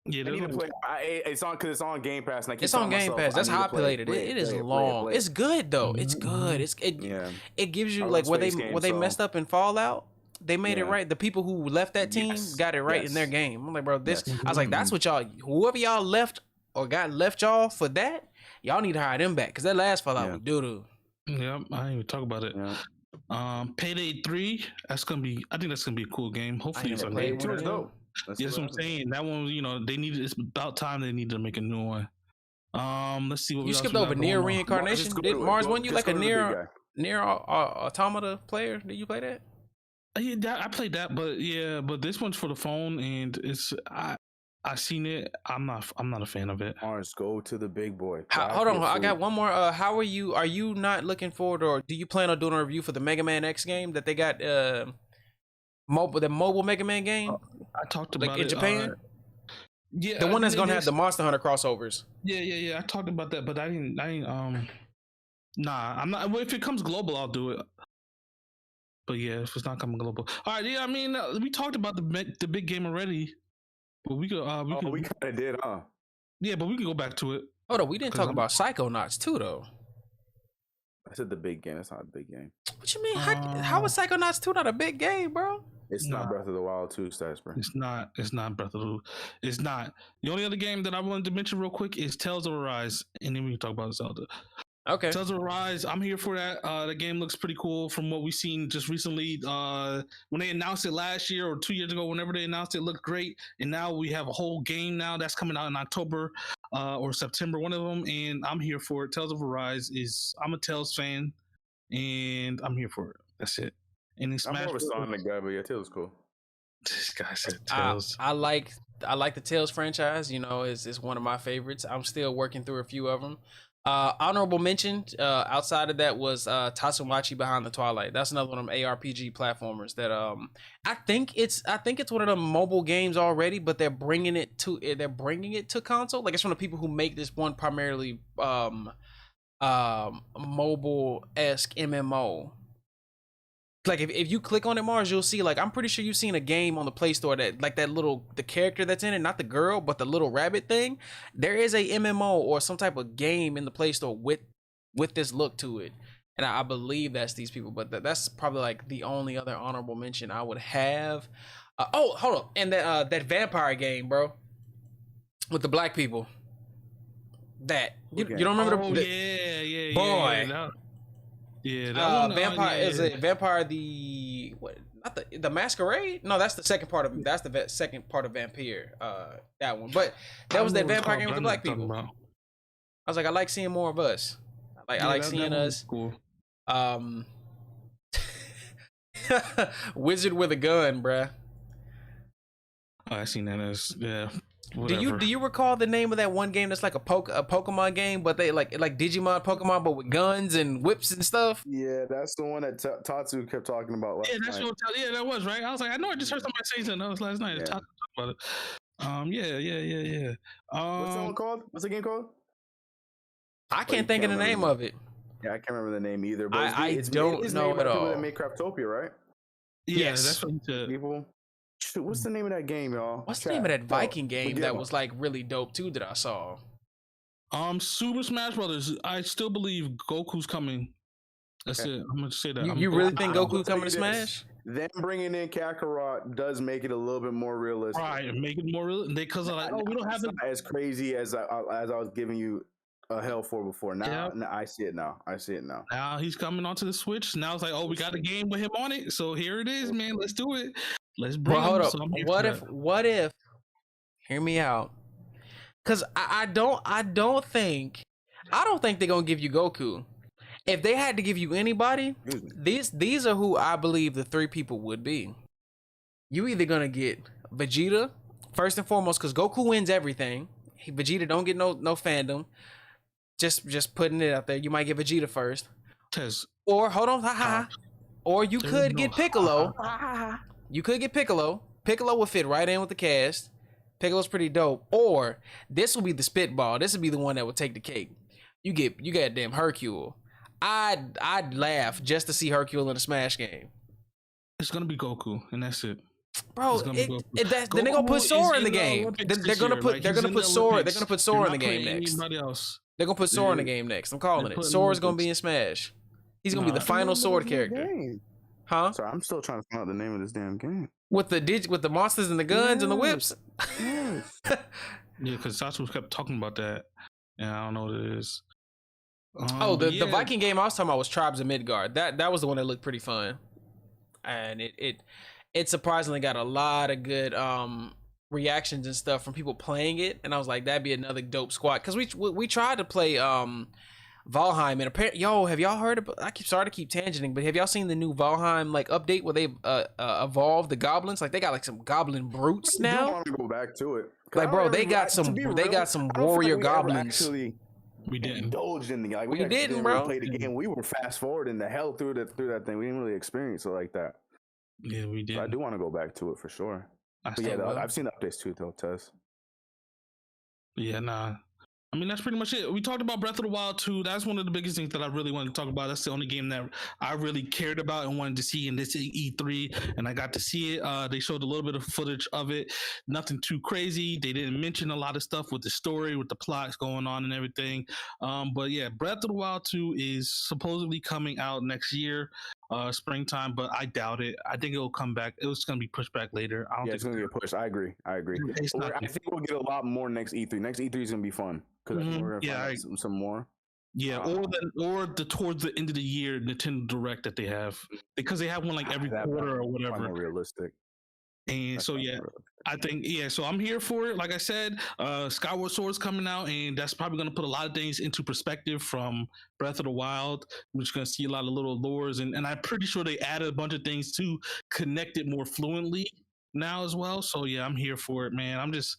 Yeah, I need to play. It's on because it's on Game Pass. And I keep It's on telling Game myself, Pass. That's how I played it. play It is play long. play It's good though. It's Mm-hmm. good. Yeah. It gives you I like love where they space games, where they so- messed up in Fallout. They made it Yeah. right. The people who left that team Yes. got it right in their Yes. game. I'm like, bro, this. Yes. I was like, that's what y'all. Whoever y'all left or got left y'all for that, y'all need to hire them back because that last Fallout Yeah. was doo doo. Yeah, I didn't even talk about it. Yeah. Payday 3. I think that's gonna be a cool game. Hopefully, it's never on played Game one Pass. of them. dope. Yeah, that's what I'm saying. That one, they needed. It's about time they need to make a new one. Let's see what You else skipped we got over going Near on. Reincarnation. Mars, Did Mars won you just like a go to the big guy. Near Automata player? Did you play that? Yeah, I played that, but this one's for the phone, and I seen it. I'm not a fan of it. Mars, go to the big boy. Hold on, I got one more. How are you? Are you not looking forward, or do you plan on doing a review for the Mega Man X game that they got? Mobile Mega Man game. I talked like about in it. Japan. Yeah, The one that's gonna have the Monster Hunter crossovers. Yeah. I talked about that, but I didn't. Nah, I'm not. Well, if it comes global, I'll do it. But yeah, if it's not coming global, all right. Yeah, I mean, we talked about the big game already, but we could. We kind of did, huh? Yeah, but we can go back to it. Hold on, we didn't talk about Psychonauts too, though. I said the big game. That's not a big game. What you mean? How is Psychonauts 2 not a big game, bro? It's not Breath of the Wild 2 status, bro. It's not Breath of the. It's not. The only other game that I wanted to mention real quick is Tales of Arise, and then we can talk about Zelda. Okay. Tales of Arise, I'm here for that. The game looks pretty cool from what we've seen just recently. When they announced it last year or 2 years ago, whenever they announced it, looked great. And now we have a whole game now that's coming out in October or September, one of them. And I'm here for it. Tales of Arise I'm a Tales fan, and I'm here for it. That's it. And then I'm more of a Sonic guy, but yeah, Tails is cool. This guy said Tales. I like the Tales franchise. Is one of my favorites. I'm still working through a few of them. Honorable mention outside of that was Tatsumachi Behind the Twilight. That's another one of them ARPG platformers that I think it's one of them mobile games already, but they're bringing it to console. Like, it's from the people who make this one primarily mobile-esque MMO. Like, if you click on it, Mars, you'll see, like, I'm pretty sure you've seen a game on the Play Store that, like, the character that's in it, not the girl, but the little rabbit thing. There is a MMO or some type of game in the Play Store with this look to it. And I believe that's these people, but that's probably, like, the only other honorable mention I would have. Hold on. And that vampire game, bro, with the black people. You don't remember Yeah. Boy. Yeah. Yeah, that one, Vampire yeah. is it Vampire the what? Not the Masquerade? No, that's the second part of second part of Vampire. That one, but that was that vampire game with the black people. I was like, I like seeing more of us. I like seeing us. Cool. Wizard with a gun, bruh. Oh, I seen that as Do you recall the name of that one game that's like a Pokemon game, but they like Digimon Pokemon, but with guns and whips and stuff? Yeah, that's the one that Tatsu kept talking about last night. That was right. I was like, I know I just heard somebody say something. That was last night. Yeah. Tatsu talked about it. Yeah. What's that one called? What's the game called? I can't think of the name of it. Yeah, I can't remember the name either. But I don't know at all. People that make Craftopia, right? Yes, that's what he said. People. Shoot, what's the name of that game, y'all? What's the name of that Viking game that was like really dope too that I saw? Super Smash Brothers. I still believe Goku's coming. That's it. I'm gonna say that. You really think Goku's coming to Smash? Them bringing in Kakarot does make it a little bit more realistic. Right, make it more real. Because like, we don't have it as crazy as I was giving you a hell for before. Now I see it now. Now he's coming onto the Switch. Now it's like, we got a game with him on it. So here it is, man. Let's do it. Let's bring hold him. up. So What if? Hear me out. Cause I don't think they're gonna give you Goku. If they had to give you anybody, these are who I believe the three people would be. You either gonna get Vegeta first and foremost, because Goku wins everything. Vegeta don't get no fandom. Just putting it out there. You might get Vegeta first. Or hold on, or you could get Piccolo. You could get Piccolo. Piccolo would fit right in with the cast. Piccolo's pretty dope. Or this will be the spitball. This would be the one that would take the cake. You got damn Hercule. I'd laugh just to see Hercule in a Smash game. It's gonna be Goku, and that's it. Bro, then they're gonna put Sora in the game. They're gonna put Sora in the game next. Anybody else? They're gonna put Sora in the game next. I'm calling it. Sora's gonna be in Smash. He's gonna be the final sword character. Huh? Sorry, I'm still trying to find out the name of this damn game. With the monsters and the guns and the whips. Yeah, because Satsu kept talking about that, and I don't know what it is. The Viking game I was talking about was Tribes of Midgard. That was the one that looked pretty fun, and it surprisingly got a lot of good reactions and stuff from people playing it, and I was like, that'd be another dope squad, because we tried to play Valheim, and apparently, have y'all heard about, sorry to keep tangenting, but have y'all seen the new Valheim like update where they evolved the goblins? Like they got like some goblin brutes now. I want to go back to it. Like, bro, they got some warrior goblins. We didn't indulge in the like. We didn't, bro. Play the game. We were fast forwarding the hell through that thing. We didn't really experience it like that. Yeah, we did. I do want to go back to it for sure. But yeah, I've seen the updates too, though, Tess. Yeah, nah. I mean, that's pretty much it. We talked about Breath of the Wild 2. That's one of the biggest things that I really wanted to talk about. That's the only game that I really cared about and wanted to see in this E3, and I got to see it. They showed a little bit of footage of it. Nothing too crazy. They didn't mention a lot of stuff with the story, with the plots going on and everything. But yeah, Breath of the Wild 2 is supposedly coming out next year, springtime, but I doubt it. I think it'll come back. It was going to be pushed back later. I don't think it's going to get pushed. I agree. I think we'll get a lot more next E3. Next E3 is going to be fun. Because we're gonna find some more. Yeah, or towards the end of the year Nintendo Direct that they have, because they have one like every quarter or whatever. More realistic. And so yeah, I think so I'm here for it. Like I said, Skyward Sword's coming out, and that's probably going to put a lot of things into perspective from Breath of the Wild. We're just going to see a lot of little lores, and I'm pretty sure they added a bunch of things to connect it more fluently now as well. So yeah, I'm here for it, man. I'm just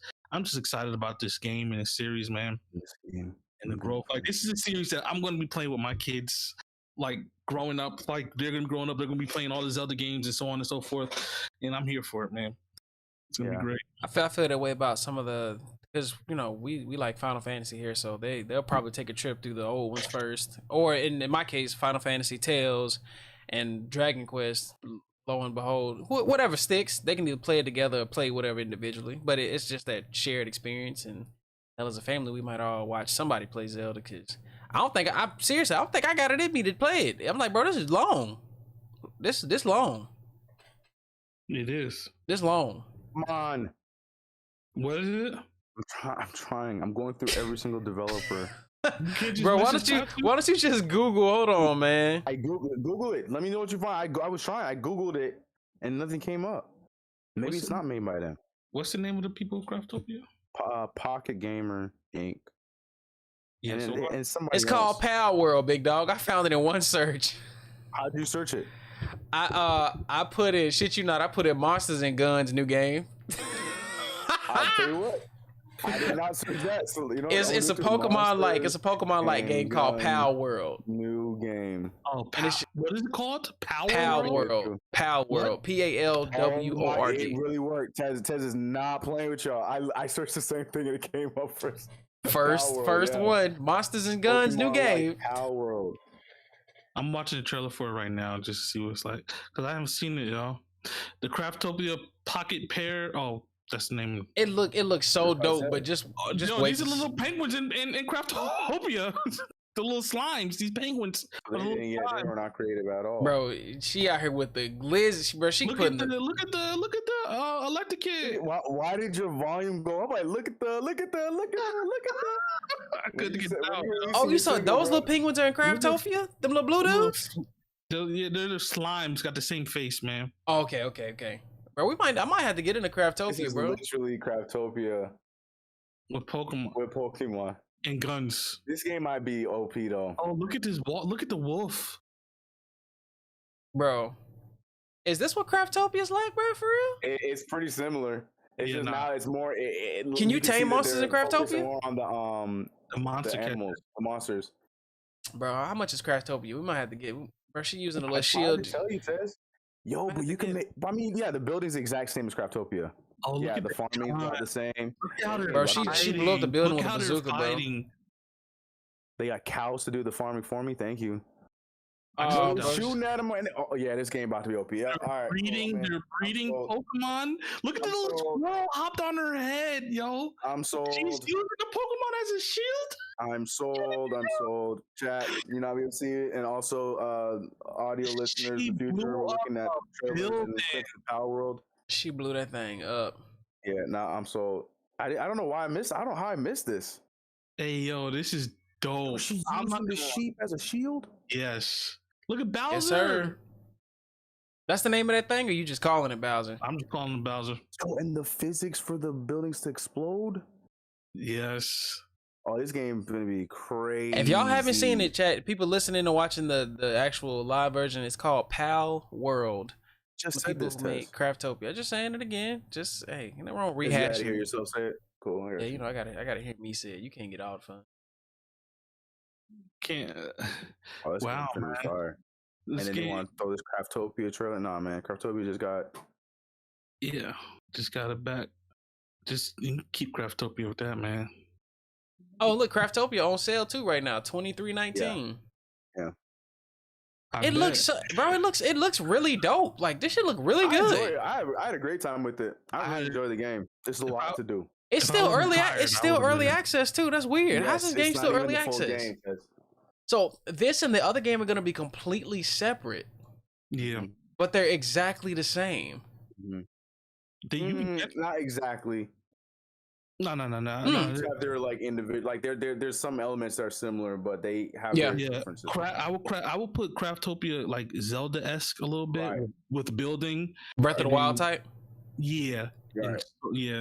excited about this game and this series, man. This game and the growth. Like, this is a series that I'm going to be playing with my kids. Like, growing up, like they're going to be growing up, they're going to be playing all these other games and so on and so forth. And I'm here for it, man. It's going to be great. I feel that way about some of the, because we like Final Fantasy here, so they'll probably take a trip through the old ones first, or in my case, Final Fantasy Tales and Dragon Quest. Lo and behold, whatever sticks, they can either play it together or play whatever individually. But it's just that shared experience, and as a family, we might all watch somebody play Zelda. Because I don't think I got it in me to play it. I'm like, bro, this is long. This long. It is. This long. Come on. What is it? I'm trying. I'm going through every single developer. Bro, why don't you just Google? Hold on, man. I Google it. Let me know what you find. I was trying. I Googled it and nothing came up. Maybe it's not made by them. What's the name of the people of Craftopia? Pocket Gamer Inc. Yeah, and somebody it's called Pal World, big dog. I found it in one search. How do you search it? I put in shit you not. I put in Monsters and Guns new game. I'll tell you what. I did not search that. So, it's a Pokemon like game called Pal World. New game. Oh, what is it called? Pal World. Pal World. PALWORD. It really worked. Tez is not playing with y'all. I searched the same thing and it came up first. First one. Monsters and Guns new game. Like Pal World. I'm watching the trailer for it right now just to see what it's like, because I haven't seen it, y'all. The Craftopia Pocket Pair. Oh, that's the name. It looks so dope, but just wait. These are little penguins in Craftopia. The little slimes, these penguins. They were not creative at all. Bro, she out here with the glizz, bro. She look putting at the electric kid. Why did your volume go up? Like, look at the. I couldn't get down. Oh, you saw those little penguins are in Craftopia? Them little blue dudes? They're the slimes. Got the same face, man. Oh, okay. Bro, I might have to get into Craftopia, this is bro. Literally Craftopia with Pokemon and guns. This game might be OP though. Oh, look at this! Look at the wolf, bro. Is this what Craftopia's like, bro? For real? It's pretty similar. It's just now it's more. Can you tame monsters in Craftopia? More on the monster animals, the monsters. Bro, how much is Craftopia? We might have to get. Bro, she using a little shield. Tell you, Tez. Yo, but you can make. I mean, yeah, the building's the exact same as Craftopia. Oh, yeah, the farming's not the same. Bro, she blew up the building with a bazooka, bro. They got cows to do the farming for me. Thank you. They're bro. shooting at him. Oh yeah, this game about to be OP. Yeah, all right. They're breeding Pokemon. Look at the little squirrel hopped on her head, yo. I'm sold. She's using the Pokemon as a shield. I'm sold. I'm sold. Chat, you're not able to see it, and also audio listeners in the future, we're looking at trailers and clips of Power World. She blew that thing up. Yeah, nah, I'm sold. I don't know why I missed. I don't know how I missed this. Hey, yo, this is dope. She's using the sheep as a shield. Yes. Look at Bowser. Yes, sir. That's the name of that thing, or you just calling it Bowser? I'm just calling him Bowser. Oh, and the physics for the buildings to explode. Yes. Oh, this game's gonna be crazy. If y'all haven't seen it, chat, people listening or watching the actual live version, it's called Pal World. Just said this, made Craftopia. Just saying it again. Just hey, you never wrong rehashing. Hear yourself say it. Cool. Yeah, you know I gotta hear me say it. You can't get all the fun. Can't. Oh, wow, man. Fire. And then you want to throw this Craftopia trailer? Nah, man. Craftopia just got. Yeah, just got it back. Just keep Craftopia with that, man. Oh, look, Craftopia on sale too right now, $23.19. Yeah. It looks, bro. It looks really dope. Like this should look really good. I had a great time with it. I really enjoy the game. There's a lot to do. It's still early. It's still early access too. That's weird. Yes, How's this game still early access? Game, so this and the other game are going to be completely separate. Yeah, but they're exactly the same. Mm-hmm. Not exactly. No. They're like individual. Like there's some elements that are similar, but they have differences. I will put Craftopia like Zelda-esque a little bit with building, Breath of the Wild type. Yeah. Right.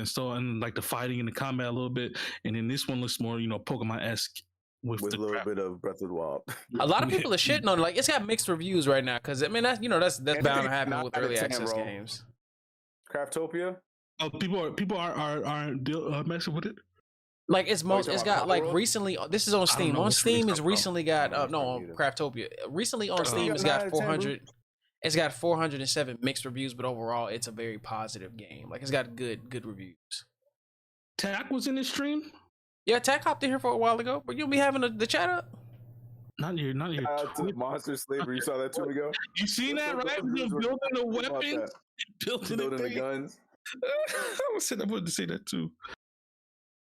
So and like the fighting and the combat a little bit, and then this one looks more Pokemon-esque with a little bit of Breath of the Wild. A lot of people are shitting on it. Like it's got mixed reviews right now because I mean that's bound to happen with early access games. Craftopia. Oh, people are messing with it. Like it's got like recently. This is on Steam. On Steam, it's recently got on Craftopia. Recently on Steam, it's got 400. It's got 407 mixed reviews, but overall, it's a very positive game. Like it's got good reviews. Tack was in this stream. Yeah, Tack hopped in here for a while ago, but you'll be having the chat up. Not your. Monster Slavery. You saw that 2 weeks ago. You seen that, right? Building the weapons, building the guns. I wanted to say that too.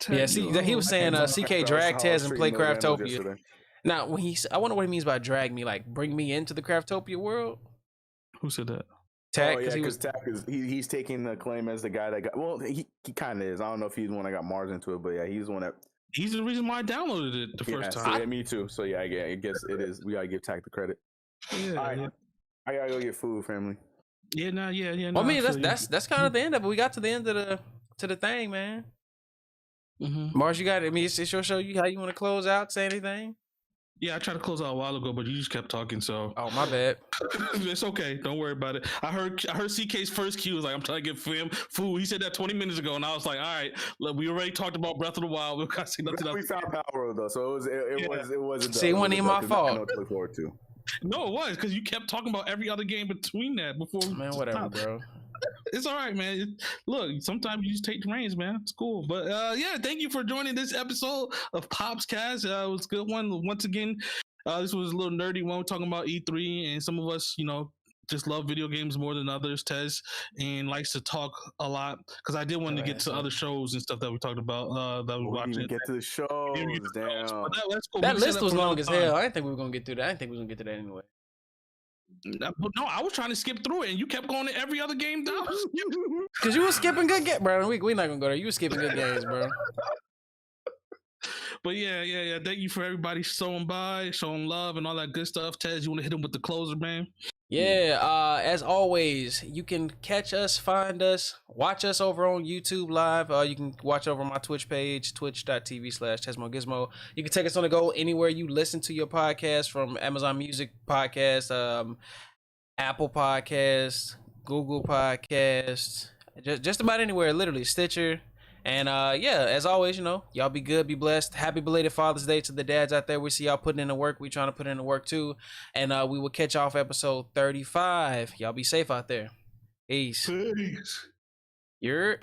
Yeah, see, he was saying CK drag Tez and play Craftopia. Now, when I wonder what he means by drag me, like bring me into the Craftopia world. Who said that? Tack, because Tack is he's taking the claim as the guy that got. Well, he kind of is. I don't know if he's the one that got Mars into it, but yeah, he's the one that. He's the reason why I downloaded it the first time. Yeah, me too. So yeah, I guess it is. We gotta give Tack the credit. Yeah. All right. I gotta go get food, family. Yeah. No, I mean, that's kind of the end of it. We got to the end of the thing, man. Mm-hmm. Mars, you got it. I mean, it's your show. How you want to close out? Say anything? Yeah, I tried to close out a while ago, but you just kept talking. So my bad. It's okay. Don't worry about it. I heard CK's first cue was like, "I'm trying to get him food." He said that 20 minutes ago, and I was like, "All right, look, we already talked about Breath of the Wild. We got to see nothing else." We found Power though, so it wasn't. See, it wasn't even my fault. To look forward to. No, it was because you kept talking about every other game between that before. Man, whatever, bro. It's all right, man. Look, sometimes you just take the reins, man. It's cool. But yeah, thank you for joining this episode of Popscast. It was a good one. Once again, this was a little nerdy one. We're talking about E3, and some of us, just love video games more than others. Tez and likes to talk a lot because I did want to get to other shows and stuff that we talked about. That we watched. Get to the shows. Damn. That's cool. That list was long as hell. I didn't think we were gonna get through that. I didn't think we were gonna get to that anyway. No, I was trying to skip through it, and you kept going to every other game. Because you were skipping good games, bro. We're not gonna go there. You were skipping good games, bro. But yeah. Thank you for everybody showing love, and all that good stuff. Tez, you want to hit him with the closer, man? Yeah. As always, you can catch us, find us, watch us over on YouTube Live. You can watch over my Twitch page, twitch.tv/TesmoGizmo. You can take us on the go anywhere you listen to your podcast, from Amazon Music Podcast, Apple Podcasts, Google Podcasts, just about anywhere, literally Stitcher. And yeah, as always, y'all be good, be blessed. Happy belated Father's Day to the dads out there. We see y'all putting in the work. We trying to put in the work too. And we will catch y'all for episode 35. Y'all be safe out there. Peace. Peace. You're